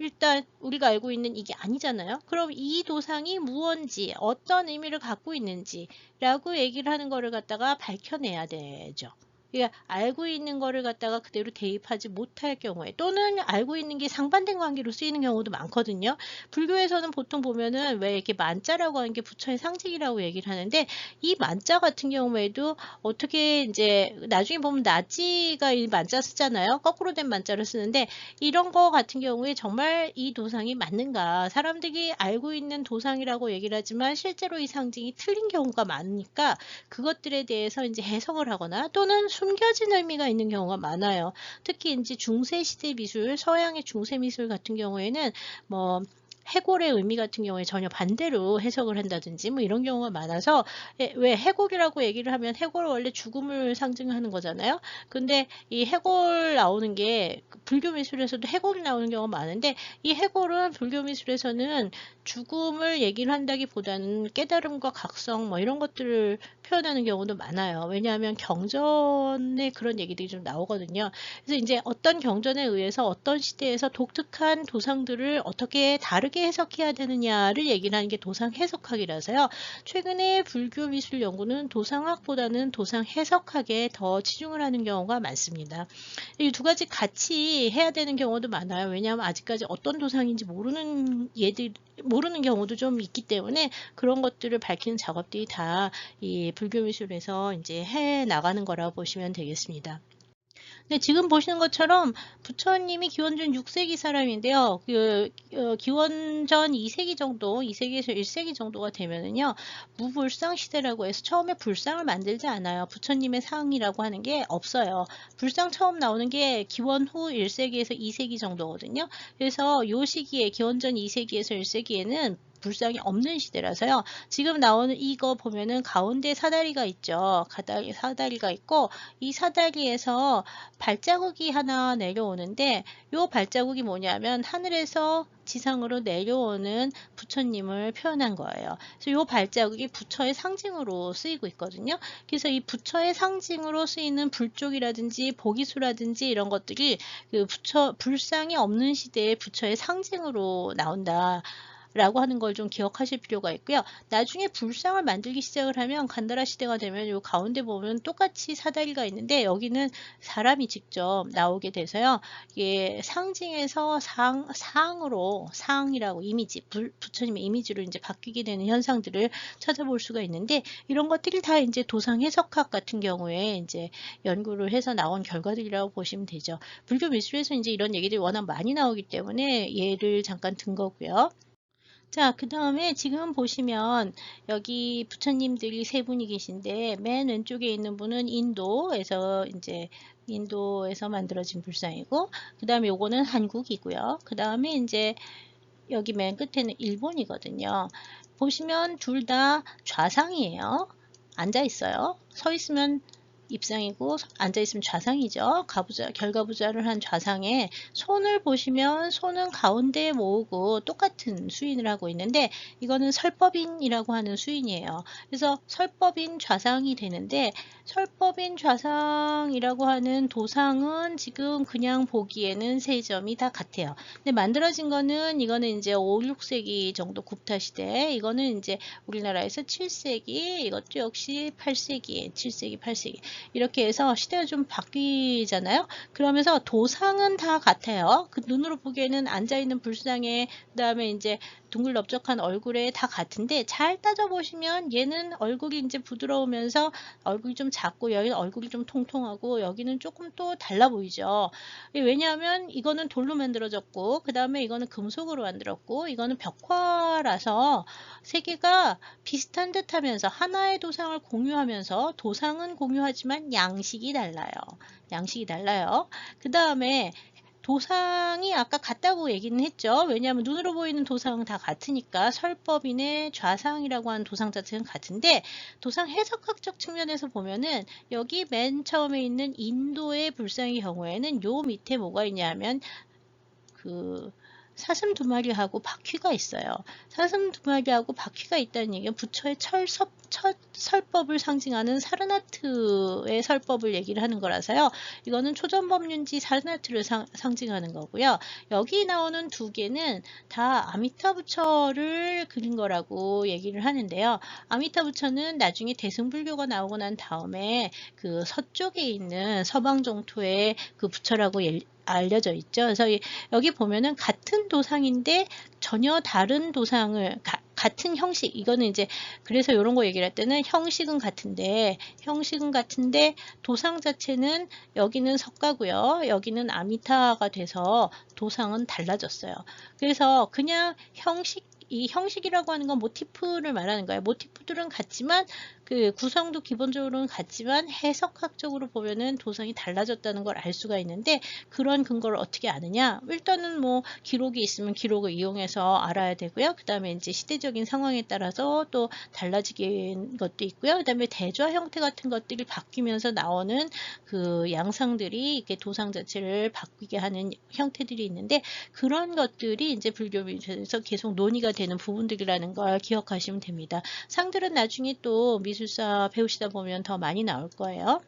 일단 우리가 알고 있는 이게 아니잖아요. 그럼 이 도상이 무언지 어떤 의미를 갖고 있는지라고 얘기를 하는 거를 갖다가 밝혀내야 되죠. 그러니까 알고 있는 거를 갖다가 그대로 대입하지 못할 경우에 또는 알고 있는 게 상반된 관계로 쓰이는 경우도 많거든요. 불교에서는 보통 보면은 왜 이렇게 만자라고 하는 게 부처의 상징이라고 얘기를 하는데 이 만자 같은 경우에도 어떻게 이제 나중에 보면 나지가 이 만자 쓰잖아요. 거꾸로 된 만자를 쓰는데 이런 거 같은 경우에 정말 이 도상이 맞는가? 사람들이 알고 있는 도상이라고 얘기를 하지만 실제로 이 상징이 틀린 경우가 많으니까 그것들에 대해서 이제 해석을 하거나 또는 숨겨진 의미가 있는 경우가 많아요. 특히 이제 중세 시대 미술, 서양의 중세 미술 같은 경우에는 뭐 해골의 의미 같은 경우에 전혀 반대로 해석을 한다든지 뭐 이런 경우가 많아서 왜 해골이라고 얘기를 하면 해골은 원래 죽음을 상징하는 거잖아요. 근데 이 해골 나오는 게 불교 미술에서도 해골이 나오는 경우가 많은데 이 해골은 불교 미술에서는 죽음을 얘기를 한다기보다는 깨달음과 각성 뭐 이런 것들을 표현하는 경우도 많아요. 왜냐하면 경전에 그런 얘기들이 좀 나오거든요. 그래서 이제 어떤 경전에 의해서 어떤 시대에서 독특한 도상들을 어떻게 다르게 해석해야 되느냐를 얘기를 하는 게 도상 해석학이라서요. 최근에 불교 미술 연구는 도상학보다는 도상 해석학에 더 치중을 하는 경우가 많습니다. 이 두 가지 같이 해야 되는 경우도 많아요. 왜냐하면 아직까지 어떤 도상인지 모르는 경우도 좀 있기 때문에 그런 것들을 밝히는 작업들이 다 이 불교 미술에서 이제 해 나가는 거라고 보시면 되겠습니다. 네, 지금 보시는 것처럼 부처님이 기원전 6세기 사람인데요. 기원전 2세기 정도, 2세기에서 1세기 정도가 되면은요, 무불상 시대라고 해서 처음에 불상을 만들지 않아요. 부처님의 상이라고 하는 게 없어요. 불상 처음 나오는 게 기원 후 1세기에서 2세기 정도거든요. 그래서 요 시기에 기원전 2세기에서 1세기에는 불상이 없는 시대라서요. 지금 나오는 이거 보면은 가운데 사다리가 있죠. 사다리가 있고 이 사다리에서 발자국이 하나 내려오는데 이 발자국이 뭐냐면 하늘에서 지상으로 내려오는 부처님을 표현한 거예요. 그래서 이 발자국이 부처의 상징으로 쓰이고 있거든요. 그래서 이 부처의 상징으로 쓰이는 불족이라든지 보기수라든지 이런 것들이 불상이 없는 시대에 부처의 상징으로 나온다. 라고 하는 걸 좀 기억하실 필요가 있고요. 나중에 불상을 만들기 시작을 하면 간다라 시대가 되면 요 가운데 보면 똑같이 사다리가 있는데 여기는 사람이 직접 나오게 돼서요. 이게 상징에서 상이라고 이미지, 부처님의 이미지로 이제 바뀌게 되는 현상들을 찾아볼 수가 있는데 이런 것들이 다 이제 도상 해석학 같은 경우에 이제 연구를 해서 나온 결과들이라고 보시면 되죠. 불교 미술에서 이제 이런 얘기들이 워낙 많이 나오기 때문에 얘를 잠깐 든 거고요. 자, 그 다음에 지금 보시면 여기 부처님들이 세 분이 계신데 맨 왼쪽에 있는 분은 인도에서 만들어진 불상이고 그 다음에 요거는 한국이고요. 그 다음에 이제 여기 맨 끝에는 일본이거든요. 보시면 둘 다 좌상이에요. 앉아 있어요. 서 있으면 입상이고 앉아있으면 좌상이죠. 가부좌, 결가부좌를 한 좌상에 손을 보시면 손은 가운데에 모으고 똑같은 수인을 하고 있는데 이거는 설법인이라고 하는 수인이에요. 그래서 설법인 좌상이 되는데 설법인 좌상이라고 하는 도상은 지금 그냥 보기에는 세 점이 다 같아요. 근데 만들어진 거는 이거는 이제 5, 6세기 정도 구타 시대, 이거는 이제 우리나라에서 7세기, 이것도 역시 8세기, 7세기, 8세기 이렇게 해서 시대가 좀 바뀌잖아요. 그러면서 도상은 다 같아요. 그 눈으로 보기에는 앉아있는 불상에 그다음에 이제 둥글넓적한 얼굴에 다 같은데 잘 따져보시면 얘는 얼굴이 이제 부드러우면서 얼굴이 좀 작고 여기는 얼굴이 좀 통통하고 여기는 조금 또 달라 보이죠. 왜냐하면 이거는 돌로 만들어졌고 그 다음에 이거는 금속으로 만들었고 이거는 벽화라서 세 개가 비슷한 듯 하면서 하나의 도상을 공유하면서 도상은 공유하지만 양식이 달라요. 양식이 달라요. 그 다음에 도상이 아까 같다고 얘기는 했죠. 왜냐하면 눈으로 보이는 도상은 다 같으니까 설법인의 좌상이라고 하는 도상 자체는 같은데 도상 해석학적 측면에서 보면은 여기 맨 처음에 있는 인도의 불상의 경우에는 요 밑에 뭐가 있냐면 그 사슴 두 마리하고 바퀴가 있어요. 사슴 두 마리하고 바퀴가 있다는 얘기는 부처의 설법을 상징하는 사르나트의 설법을 얘기를 하는 거라서요. 이거는 초전법륜지 사르나트를 상징하는 거고요. 여기 나오는 두 개는 다 아미타 부처를 그린 거라고 얘기를 하는데요. 아미타 부처는 나중에 대승불교가 나오고 난 다음에 그 서쪽에 있는 서방 정토의 그 부처라고 알려져 있죠. 그래서 여기 보면은 같은 도상인데 전혀 다른 도상을 같은 형식, 이거는 이제 그래서 이런 거 얘기를 할 때는 형식은 같은데 도상 자체는 여기는 석가고요. 여기는 아미타가 돼서 도상은 달라졌어요. 그래서 그냥 이 형식이라고 하는 건 모티프를 말하는 거예요. 모티프들은 같지만 그 구성도 기본적으로는 같지만 해석학적으로 보면은 도상이 달라졌다는 걸 알 수가 있는데 그런 근거를 어떻게 아느냐? 일단은 뭐 기록이 있으면 기록을 이용해서 알아야 되고요. 그 다음에 이제 시대적인 상황에 따라서 또 달라지는 것도 있고요. 그 다음에 대좌 형태 같은 것들이 바뀌면서 나오는 그 양상들이 이렇게 도상 자체를 바뀌게 하는 형태들이 있는데 그런 것들이 이제 불교에서 계속 논의가 되는 부분들이라는 걸 기억하시면 됩니다. 상들은 나중에 또 미술사 배우시다 보면 더 많이 나올 거예요.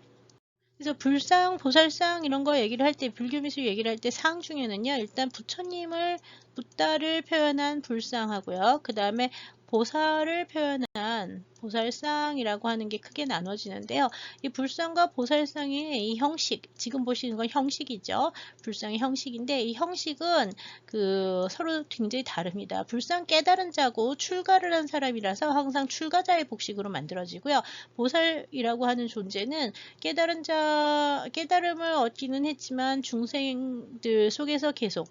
그래서 불상, 보살상 이런 거 얘기를 할 때, 불교미술 얘기를 할 때 상 중에는요, 일단 부처님을, 붓다를 표현한 불상하고요. 그 다음에 보살을 표현한 보살상이라고 하는 게 크게 나눠지는데요. 이 불상과 보살상의 이 형식, 지금 보시는 건 형식이죠. 불상의 형식인데 이 형식은 그 서로 굉장히 다릅니다. 불상 깨달은 자고 출가를 한 사람이라서 항상 출가자의 복식으로 만들어지고요. 보살이라고 하는 존재는 깨달음을 얻기는 했지만 중생들 속에서 계속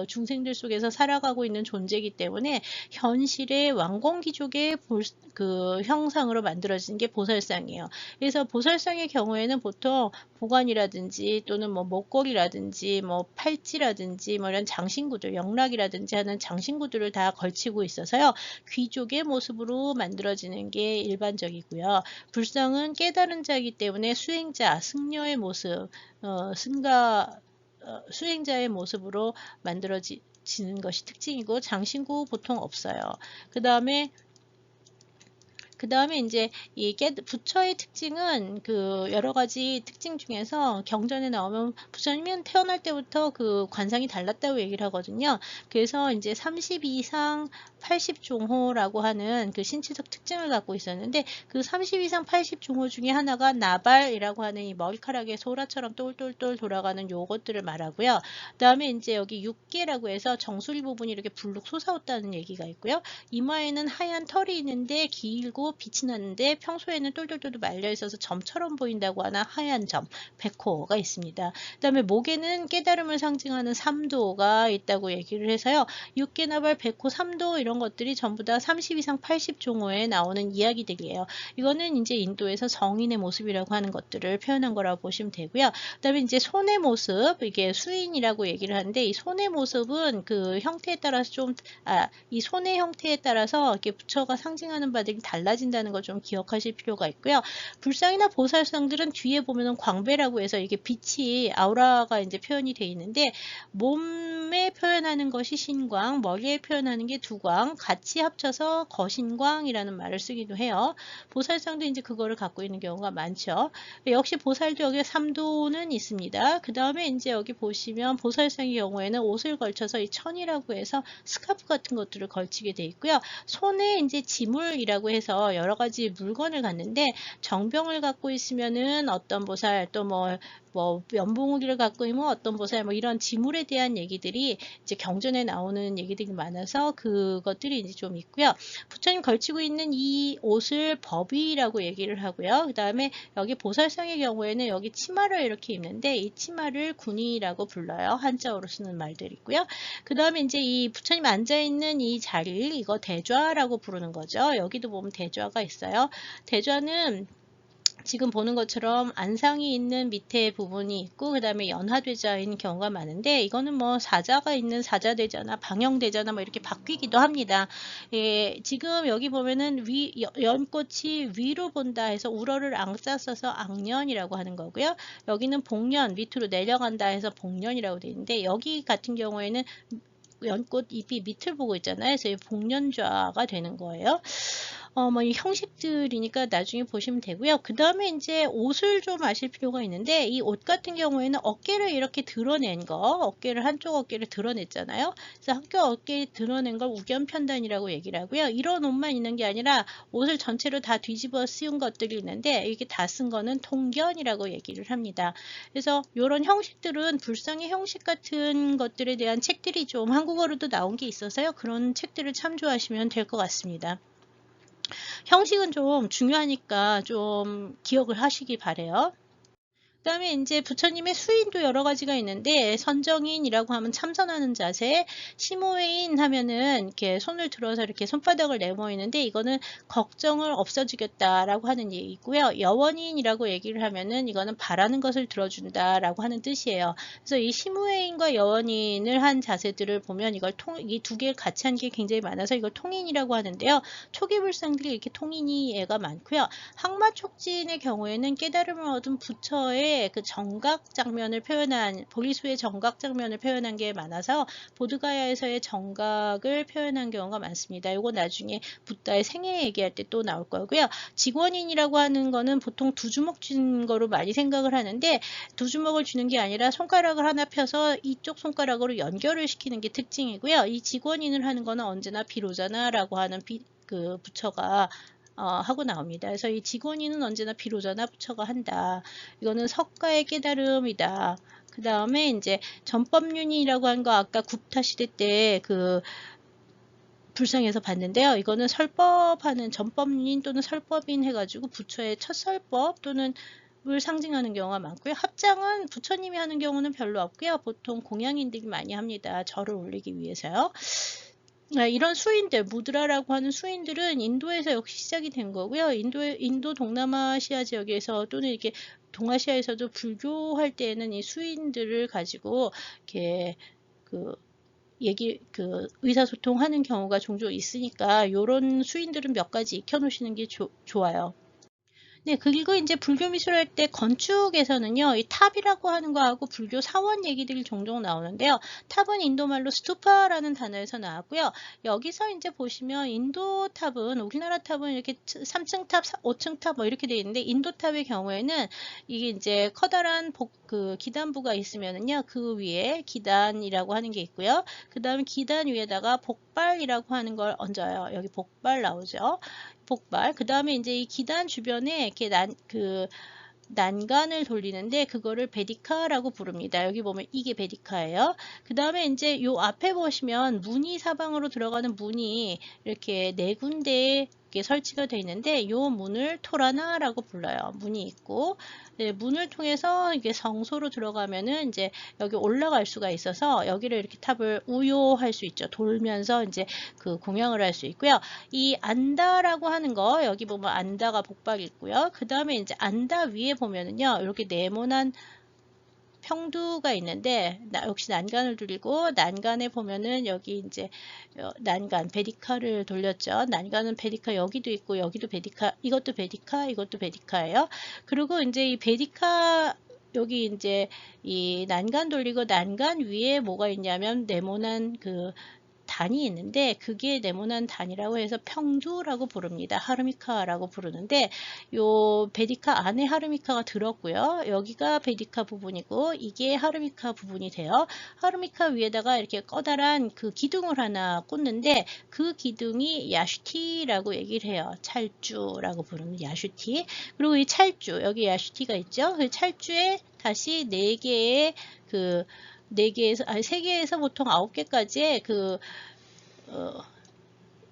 중생들 속에서 살아가고 있는 존재이기 때문에 현실의 왕공귀족의 그 형상으로 만들어진 게 보살상이에요. 그래서 보살상의 경우에는 보통 보관이라든지 또는 뭐 목걸이라든지 뭐 팔찌라든지 뭐 이런 장신구들, 영락이라든지 하는 장신구들을 다 걸치고 있어서요. 귀족의 모습으로 만들어지는 게 일반적이고요. 불상은 깨달은 자이기 때문에 수행자, 승려의 모습, 수행자의 모습으로 만들어지는 것이 특징이고 장신구 보통 없어요. 그 다음에 이제 이 부처의 특징은 그 여러 가지 특징 중에서 경전에 나오면 부처님은 태어날 때부터 그 관상이 달랐다고 얘기를 하거든요. 그래서 이제 32상 80종호라고 하는 그 신체적 특징을 갖고 있었는데 그 32상 80종호 중에 하나가 나발이라고 하는 이 머리카락에 소라처럼 똘똘똘 돌아가는 요것들을 말하고요. 그 다음에 이제 여기 육계라고 해서 정수리 부분이 이렇게 불룩 솟아왔다는 얘기가 있고요. 이마에는 하얀 털이 있는데 길고 빛이 나는데 평소에는 똘똘똘 말려 있어서 점처럼 보인다고 하는 하얀 점, 백호가 있습니다. 그 다음에 목에는 깨달음을 상징하는 삼도가 있다고 얘기를 해서요. 육계나발, 백호, 삼도 이런 것들이 전부 다 30 이상 80종호에 나오는 이야기들이에요. 이거는 이제 인도에서 성인의 모습이라고 하는 것들을 표현한 거라고 보시면 되고요. 그 다음에 이제 손의 모습, 이게 수인이라고 얘기를 하는데 이 손의 모습은 그 형태에 따라서 이 손의 형태에 따라서 이렇게 부처가 상징하는 바들이 달라지는 달라진다는 걸 좀 기억하실 필요가 있고요. 불상이나 보살상들은 뒤에 보면은 광배라고 해서 이게 빛이 아우라가 이제 표현이 되어 있는데 몸에 표현하는 것이 신광, 머리에 표현하는 게 두광, 같이 합쳐서 거신광이라는 말을 쓰기도 해요. 보살상도 이제 그거를 갖고 있는 경우가 많죠. 역시 보살도 여기 3도는 있습니다. 그 다음에 이제 여기 보시면 보살상의 경우에는 옷을 걸쳐서 이 천이라고 해서 스카프 같은 것들을 걸치게 돼 있고요. 손에 이제 지물이라고 해서 여러 가지 물건을 갖는데 정병을 갖고 있으면은 어떤 보살 또 뭐 면봉우기를 갖고 있으면 어떤 보살 뭐 이런 지물에 대한 얘기들이 이제 경전에 나오는 얘기들이 많아서 그것들이 이제 좀 있고요. 부처님 걸치고 있는 이 옷을 법위라고 얘기를 하고요. 그 다음에 여기 보살상의 경우에는 여기 치마를 이렇게 입는데 이 치마를 군이라고 불러요. 한자어로 쓰는 말들이고요. 그 다음에 이제 이 부처님 앉아있는 이 자리를 이거 대좌라고 부르는 거죠. 여기도 보면 대좌가 있어요. 대좌는 지금 보는 것처럼 안상이 있는 밑에 부분이 있고 그 다음에 연화대자인 경우가 많은데 이거는 뭐 사자가 있는 사자대자나 방영대자나 뭐 이렇게 바뀌기도 합니다. 예, 지금 여기 보면은 연꽃이 위로 본다 해서 우러를 앙자 써서 앙년이라고 하는 거고요. 여기는 복년 밑으로 내려간다 해서 복년이라고 되어 있는데 여기 같은 경우에는 연꽃 잎이 밑을 보고 있잖아요. 그래서 이 복년좌가 되는 거예요. 뭐 이 형식들이니까 나중에 보시면 되고요. 그 다음에 이제 옷을 좀 아실 필요가 있는데 이 옷 같은 경우에는 어깨를 이렇게 드러낸 거, 어깨를 한쪽 어깨를 드러냈잖아요. 그래서 한쪽 어깨 드러낸 걸 우견편단이라고 얘기를 하고요. 이런 옷만 있는 게 아니라 옷을 전체로 다 뒤집어 씌운 것들이 있는데 이렇게 다 쓴 거는 통견이라고 얘기를 합니다. 그래서 이런 형식들은 불상의 형식 같은 것들에 대한 책들이 좀 한국어로도 나온 게 있어서요. 그런 책들을 참조하시면 될 것 같습니다. 형식은 좀 중요하니까 좀 기억을 하시기 바래요. 그 다음에 이제 부처님의 수인도 여러 가지가 있는데 선정인이라고 하면 참선하는 자세, 시모인 하면은 이렇게 손을 들어서 이렇게 손바닥을 내모이는데 이거는 걱정을 없어주겠다라고 하는 얘기고요. 여원인이라고 얘기를 하면은 이거는 바라는 것을 들어준다라고 하는 뜻이에요. 그래서 이 시무회인과 여원인을 한 자세들을 보면 이걸 이 두 개를 같이 한 게 굉장히 많아서 이걸 통인이라고 하는데요. 초기불상들이 이렇게 통인이 애가 많고요. 항마촉진의 경우에는 깨달음을 얻은 부처의 그 정각 장면을 표현한 보리수의 정각 장면을 표현한 게 많아서 보드가야에서의 정각을 표현한 경우가 많습니다. 이거 나중에 붓다의 생애 얘기할 때 또 나올 거고요. 직원인이라고 하는 거는 보통 두 주먹 쥔 거로 많이 생각을 하는데 두 주먹을 쥐는 게 아니라 손가락을 하나 펴서 이쪽 손가락으로 연결을 시키는 게 특징이고요. 이 직원인을 하는 거는 언제나 비로자나라고 하는 그 부처가 하고 나옵니다. 그래서 이 직원인은 언제나 비로자나 부처가 한다. 이거는 석가의 깨달음이다. 그 다음에 이제 전법륜이라고 한 거 아까 굽타 시대 때 그 불상에서 봤는데요. 이거는 설법하는 전법륜 또는 설법인 해가지고 부처의 첫 설법 또는 을 상징하는 경우가 많고요. 합장은 부처님이 하는 경우는 별로 없고요. 보통 공양인들이 많이 합니다. 절을 올리기 위해서요. 이런 수인들, 무드라라고 하는 수인들은 인도에서 역시 시작이 된 거고요. 인도 동남아시아 지역에서 또는 이렇게 동아시아에서도 불교할 때에는 이 수인들을 가지고 이렇게 의사소통하는 경우가 종종 있으니까 이런 수인들은 몇 가지 익혀놓으시는 게 좋아요. 네, 그리고 이제 불교 미술 할 때 건축에서는요, 이 탑이라고 하는 거하고 불교 사원 얘기들이 종종 나오는데요. 탑은 인도말로 스투파라는 단어에서 나왔고요. 여기서 이제 보시면 인도 탑은, 우리나라 탑은 이렇게 3층 탑, 5층 탑 뭐 이렇게 되어 있는데, 인도 탑의 경우에는 이게 이제 커다란 기단부가 있으면은요, 그 위에 기단이라고 하는 게 있고요. 그 다음에 기단 위에다가 복발이라고 하는 걸 얹어요. 여기 복발 나오죠. 복발. 그 다음에 이제 이 기단 주변에 이렇게 난간을 돌리는데 그거를 베디카라고 부릅니다. 여기 보면 이게 베디카예요. 그 다음에 이제 요 앞에 보시면 문이 사방으로 들어가는 문이 이렇게 네 군데 설치가 되어 있는데 요 문을 토라나라고 불러요. 문이 있고 네, 문을 통해서 이게 성소로 들어가면은 이제 여기 올라갈 수가 있어서 여기를 이렇게 탑을 우요할 수 있죠. 돌면서 이제 그 공양을 할 수 있고요. 이 안다라고 하는 거 여기 보면 안다가 복박이 있고요. 그 다음에 이제 안다 위에 보면은요 이렇게 네모난 평두가 있는데 역시 난간을 돌리고 난간에 보면은 여기 이제 난간 베디카를 돌렸죠. 난간은 베디카 여기도 있고 여기도 베디카, 이것도 베디카, 이것도 베디카예요. 그리고 이제 이 베디카 여기 이제 이 난간 돌리고 난간 위에 뭐가 있냐면 네모난 그 단이 있는데 그게 네모난 단이라고 해서 평두라고 부릅니다. 하르미카라고 부르는데 요 베디카 안에 하르미카가 들었고요. 여기가 베디카 부분이고 이게 하르미카 부분이 돼요. 하르미카 위에다가 이렇게 커다란 그 기둥을 하나 꽂는데 그 기둥이 야슈티라고 얘기를 해요. 찰주라고 부르는 야슈티. 그리고 이 찰주 여기 야슈티가 있죠. 그 찰주에 다시 4개의 그 4개에서 아니 3개에서 보통 9개까지의 그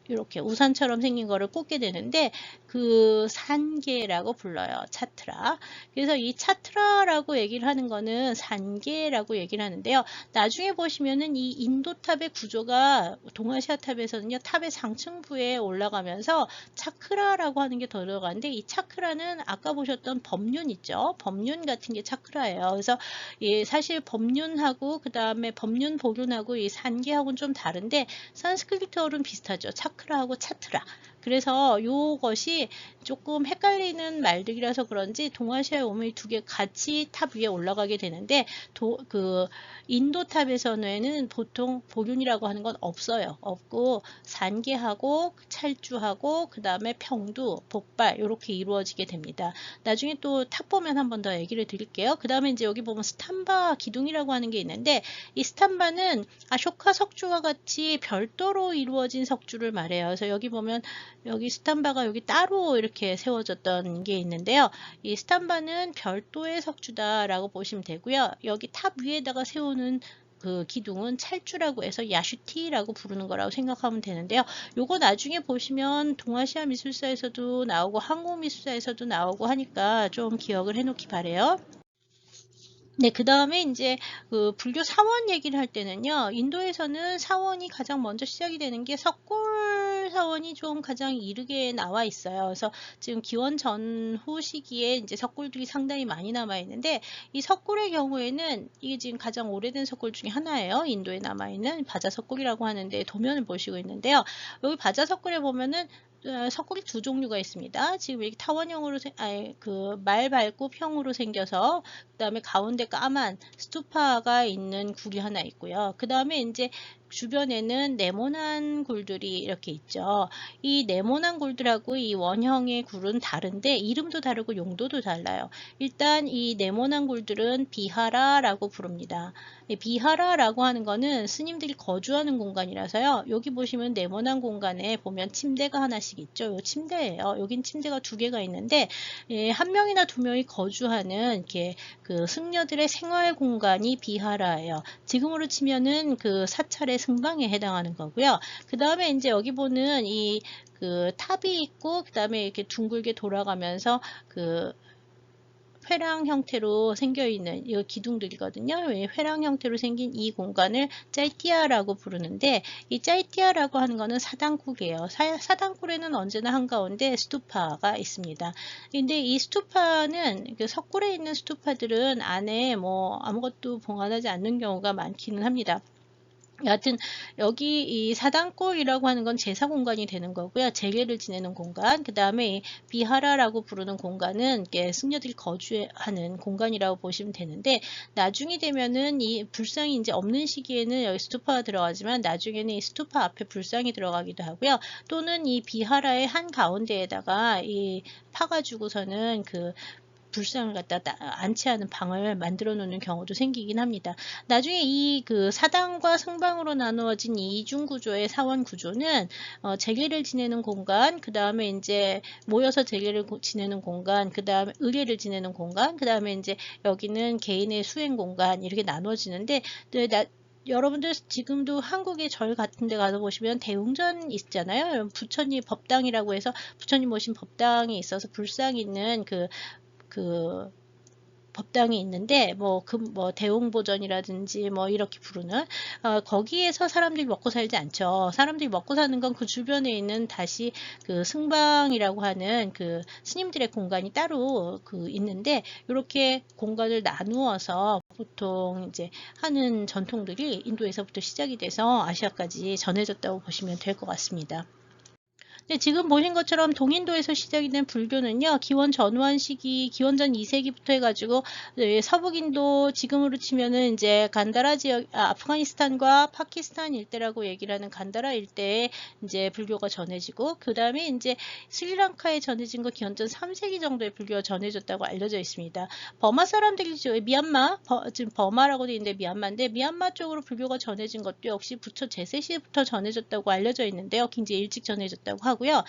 이렇게 우산처럼 생긴 거를 꽂게 되는데 그 산계라고 불러요. 차트라. 그래서 이 차트라라고 얘기를 하는 거는 산계라고 얘기를 하는데요. 나중에 보시면은 이 인도탑의 구조가 동아시아 탑에서는요. 탑의 상층부에 올라가면서 차크라라고 하는 게 더 들어가는데 이 차크라는 아까 보셨던 법륜 있죠. 법륜 같은 게 차크라예요. 그래서 예, 사실 법륜하고 그 다음에 법륜 복륜하고 이 산계하고는 좀 다른데 산스크리트어는 비슷하죠. 차크라하고 차트라. 그래서 요것이 조금 헷갈리는 말들이라서 그런지 동아시아에 오면 이 두 개 같이 탑 위에 올라가게 되는데 그 인도 탑에서는 보통 복륜이라고 하는 건 없어요. 없고 산계하고 찰주하고 그 다음에 평두, 복발 이렇게 이루어지게 됩니다. 나중에 또 탑 보면 한 번 더 얘기를 드릴게요. 그 다음에 이제 여기 보면 스탐바 기둥이라고 하는 게 있는데 이 스탐바는 아쇼카 석주와 같이 별도로 이루어진 석주를 말해요. 그래서 여기 보면 여기 스탐바가 여기 따로 이렇게 세워졌던 게 있는데요. 이 스탐바는 별도의 석주다라고 보시면 되고요. 여기 탑 위에다가 세우는 그 기둥은 찰주라고 해서 야슈티라고 부르는 거라고 생각하면 되는데요. 요거 나중에 보시면 동아시아 미술사에서도 나오고 한국 미술사에서도 나오고 하니까 좀 기억을 해놓기 바래요. 네, 그 다음에 이제 그 불교 사원 얘기를 할 때는요, 인도에서는 사원이 가장 먼저 시작이 되는 게 석굴 사원이 좀 가장 이르게 나와 있어요. 그래서 지금 기원 전후 시기에 이제 석굴들이 상당히 많이 남아 있는데, 이 석굴의 경우에는 이게 지금 가장 오래된 석굴 중에 하나예요. 인도에 남아 있는 바자 석굴이라고 하는데 도면을 보시고 있는데요. 여기 바자 석굴에 보면은 석굴이 두 종류가 있습니다. 지금 이렇게 타원형으로 그 말 밟고 평으로 생겨서 그 다음에 가운데 까만 스투파가 있는 굴이 하나 있고요. 그 다음에 이제 주변에는 네모난 굴들이 이렇게 있죠. 이 네모난 굴들하고 이 원형의 굴은 다른데 이름도 다르고 용도도 달라요. 일단 이 네모난 굴들은 비하라라고 부릅니다. 비하라라고 하는 거는 스님들이 거주하는 공간이라서요. 여기 보시면 네모난 공간에 보면 침대가 하나씩 있죠. 요 침대예요. 여긴 침대가 2개가 있는데 한 명이나 2명이 거주하는 이렇게 그 승려들의 생활 공간이 비하라예요. 지금으로 치면은 그 사찰의 승방에 해당하는 거고요. 그 다음에 이제 여기 보는 이 그 탑이 있고 그 다음에 이렇게 둥글게 돌아가면서 그 회랑 형태로 생겨 있는 이 기둥들이거든요. 회랑 형태로 생긴 이 공간을 짤띠아라고 부르는데 이 짤띠아라고 하는 거는 사당굴이에요. 사당굴에는 언제나 한가운데 스투파가 있습니다. 근데 이 스투파는 그 석굴에 있는 스투파들은 안에 뭐 아무것도 봉안하지 않는 경우가 많기는 합니다. 여하튼 여기 이 사당골이라고 하는 건 제사 공간이 되는 거고요. 제례를 지내는 공간. 그 다음에 비하라라고 부르는 공간은 승려들이 거주하는 공간이라고 보시면 되는데 나중이 되면은 이 불상이 이제 없는 시기에는 여기 스투파가 들어가지만 나중에는 이 스투파 앞에 불상이 들어가기도 하고요. 또는 이 비하라의 한 가운데에다가 이 파가지고서는 그 불상을 갖다 안치하는 방을 만들어 놓는 경우도 생기긴 합니다. 나중에 이 그 사당과 승방으로 나누어진 이 이중 구조의 사원 구조는 제례를 지내는 공간, 그 다음에 이제 모여서 제례를 지내는 공간, 그 다음에 의례를 지내는 공간, 그 다음에 이제 여기는 개인의 수행 공간 이렇게 나누어지는데 여러분들 지금도 한국의 절 같은 데 가서 보시면 대웅전 있잖아요. 부처님 법당이라고 해서 부처님 모신 법당이 있어서 불상 있는 그 법당이 있는데 뭐 대웅보전이라든지 뭐 이렇게 부르는 거기에서 사람들이 먹고 살지 않죠. 사람들이 먹고 사는 건 그 주변에 있는 다시 그 승방이라고 하는 그 스님들의 공간이 따로 있는데 이렇게 공간을 나누어서 보통 이제 하는 전통들이 인도에서부터 시작이 돼서 아시아까지 전해졌다고 보시면 될 것 같습니다. 네, 지금 보신 것처럼 동인도에서 시작이 된 불교는요, 기원 전후한 시기, 기원전 2세기부터 해가지고, 네, 서북인도 지금으로 치면은 이제 간다라 지역, 아프가니스탄과 파키스탄 일대라고 얘기를 하는 간다라 일대에 이제 불교가 전해지고, 그 다음에 이제 스리랑카에 전해진 거 기원전 3세기 정도에 불교가 전해졌다고 알려져 있습니다. 버마 사람들이, 미얀마, 지금 버마라고 되어 있는데 미얀마인데, 미얀마 쪽으로 불교가 전해진 것도 역시 부처 제세 시부터 전해졌다고 알려져 있는데요. 굉장히 일찍 전해졌다고 하고, 고요.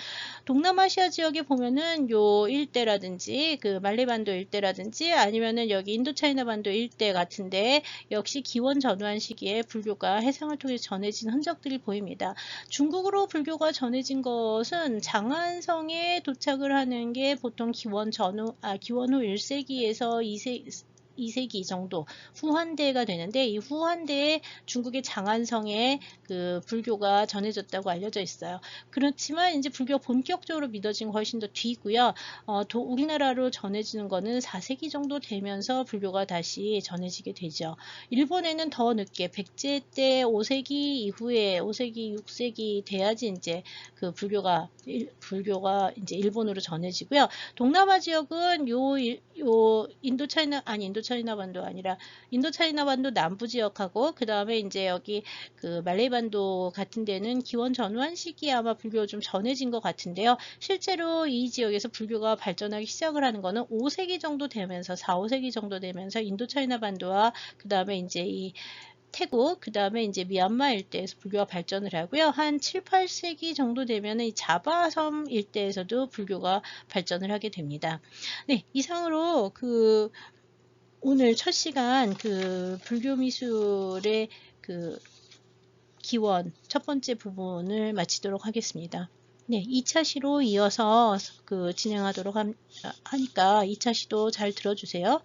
동남아시아 지역에 보면은 요 일대라든지 그 말레반도 일대라든지 아니면은 여기 인도차이나 반도 일대 같은데 역시 기원 전후한 시기에 불교가 해상을 통해 전해진 흔적들이 보입니다. 중국으로 불교가 전해진 것은 장안성에 도착을 하는 게 보통 기원 후 1세기에서 2세기 정도 후한대가 되는데 이 후한대에 중국의 장안성에 그 불교가 전해졌다고 알려져 있어요. 그렇지만 이제 불교가 본격적으로 믿어진 훨씬 더 뒤고요. 우리나라로 전해지는 거는 4세기 정도 되면서 불교가 다시 전해지게 되죠. 일본에는 더 늦게 백제 때 5세기 이후에 5세기 6세기 돼야지 이제 그 불교가 이제 일본으로 전해지고요. 동남아 지역은 요 인도차이나 반도 아니라 인도차이나 반도 남부 지역하고 그 다음에 이제 여기 그 말레이반도 같은 데는 기원 전후한 시기에 아마 불교가 좀 전해진 것 같은데요. 실제로 이 지역에서 불교가 발전하기 시작을 하는 거는 5세기 정도 되면서 4, 5세기 정도 되면서 인도차이나 반도와 그 다음에 이제 이 태국, 그 다음에 이제 미얀마 일대에서 불교가 발전을 하고요. 한 7, 8세기 정도 되면 이 자바섬 일대에서도 불교가 발전을 하게 됩니다. 네, 이상으로 오늘 첫 시간 불교 미술의 기원 첫 번째 부분을 마치도록 하겠습니다. 네, 2차 시로 이어서 진행하도록 하니까 2차 시도 잘 들어주세요.